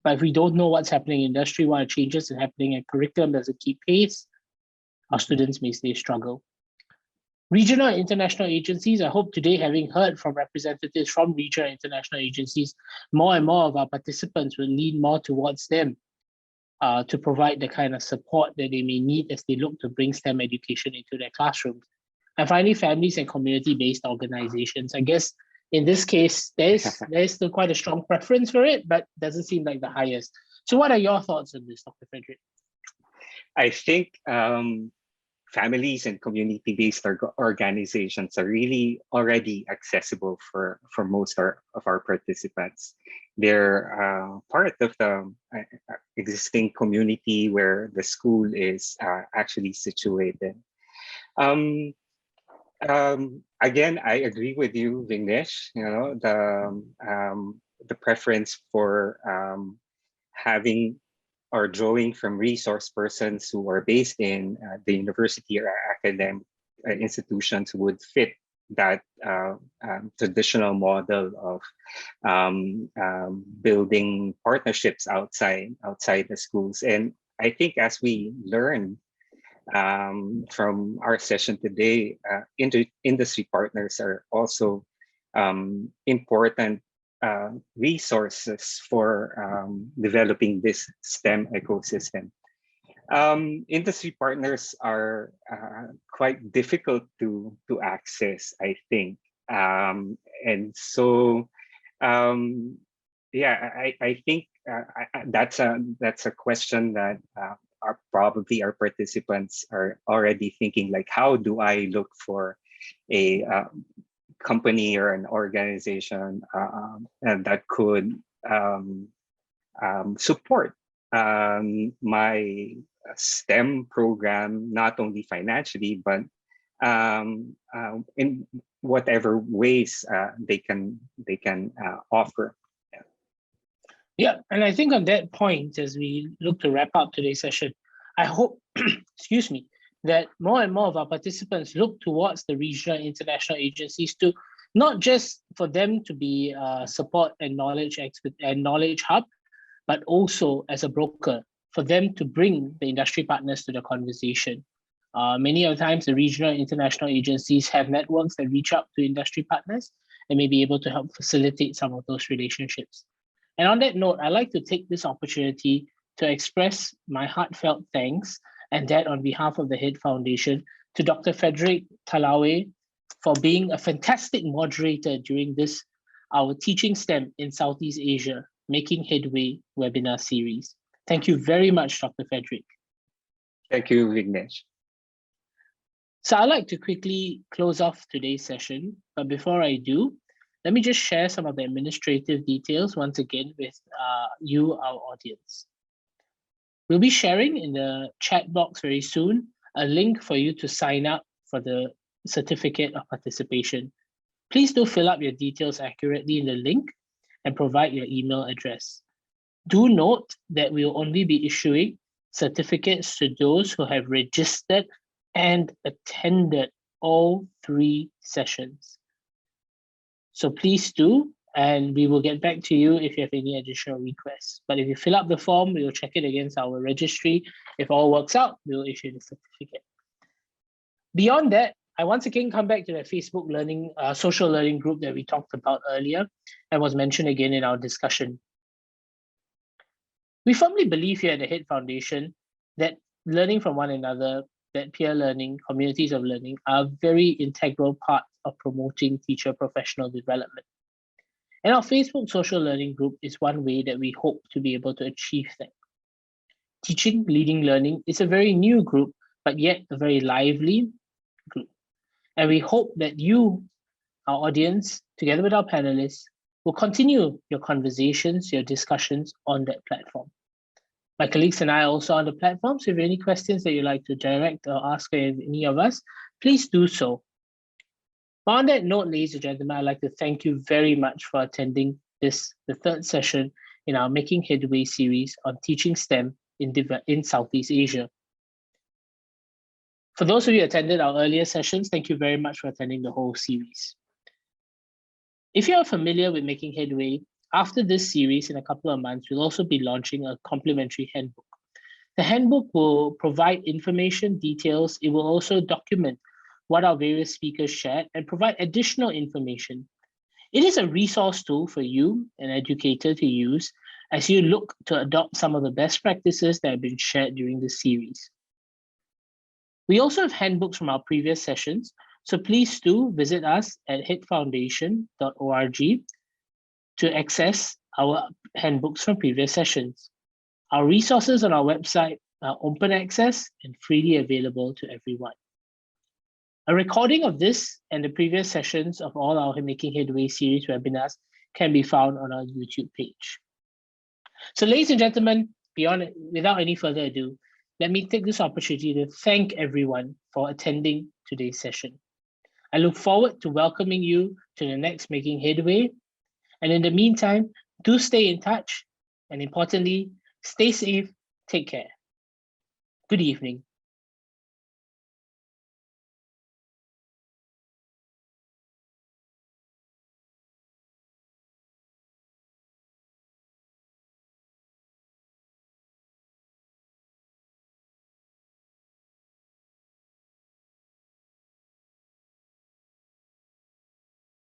But if we don't know what's happening in industry, what changes are happening, and curriculum doesn't keep pace, our students may still struggle. Regional and international agencies, I hope today, having heard from representatives from regional and international agencies, more and more of our participants will lean more towards them to provide the kind of support that they may need as they look to bring STEM education into their classrooms. And finally, families and community-based organizations. I guess in this case, there is still quite a strong preference for it, but doesn't seem like the highest. So what are your thoughts on this, Dr. Frederick? I think families and community-based organizations are really already accessible for most of our participants. They're part of the existing community where the school is actually situated. Again, I agree with you, Vignesh. The preference for having or drawing from resource persons who are based in the university or academic institutions would fit that traditional model of building partnerships outside the schools. And I think as we learn from our session today, industry partners are also important resources for developing this STEM ecosystem. Industry partners are quite difficult to access, I think. And so, yeah, I think that's a question that probably our participants are already thinking, like, how do I look for a company or an organization and that could support my STEM program, not only financially, but in whatever ways they can offer. Yeah, and I think on that point, as we look to wrap up today's session, I hope, excuse me, that more and more of our participants look towards the regional and international agencies to not just for them to be support and knowledge hub, but also as a broker for them to bring the industry partners to the conversation. Many of the times, the regional and international agencies have networks that reach out to industry partners and may be able to help facilitate some of those relationships. And on that note, I'd like to take this opportunity to express my heartfelt thanks, and that on behalf of the HEAD Foundation, to Dr. Frederick Talaue for being a fantastic moderator during this, our Teaching STEM in Southeast Asia, Making Headway webinar series. Thank you very much, Dr. Frederick. Thank you, Vignesh. So I'd like to quickly close off today's session, but before I do, let me just share some of the administrative details once again with you, our audience. We'll be sharing in the chat box very soon a link for you to sign up for the certificate of participation. Please do fill up your details accurately in the link and provide your email address. Do note that we will only be issuing certificates to those who have registered and attended all 3 sessions. So please do, and we will get back to you if you have any additional requests. But if you fill up the form, we will check it against our registry. If all works out, we will issue the certificate. Beyond that, I once again come back to the Facebook learning, social learning group that we talked about earlier and was mentioned again in our discussion. We firmly believe here at the HEAD Foundation that learning from one another, that peer learning, communities of learning are a very integral part of promoting teacher professional development. And our Facebook social learning group is one way that we hope to be able to achieve that. Teaching, Leading Learning is a very new group, but yet a very lively group. And we hope that you, our audience, together with our panelists, will continue your conversations, your discussions on that platform. My colleagues and I are also on the platform, so if you have any questions that you'd like to direct or ask any of us, please do so. But on that note, ladies and gentlemen, I'd like to thank you very much for attending the 3rd session in our Making Headway series on teaching STEM in Southeast Asia. For those of you who attended our earlier sessions, thank you very much for attending the whole series. If you are familiar with Making Headway, after this series, in a couple of months, we'll also be launching a complimentary handbook. The handbook will provide information, details. It will also document what our various speakers shared and provide additional information. It is a resource tool for you, an educator, to use as you look to adopt some of the best practices that have been shared during this series. We also have handbooks from our previous sessions, so please do visit us at headfoundation.org to access our handbooks from previous sessions. Our resources on our website are open access and freely available to everyone. A recording of this and the previous sessions of all our Making Headway series webinars can be found on our YouTube page. So ladies and gentlemen, without any further ado, let me take this opportunity to thank everyone for attending today's session. I look forward to welcoming you to the next Making Headway. And in the meantime, do stay in touch, and importantly, stay safe, take care. Good evening.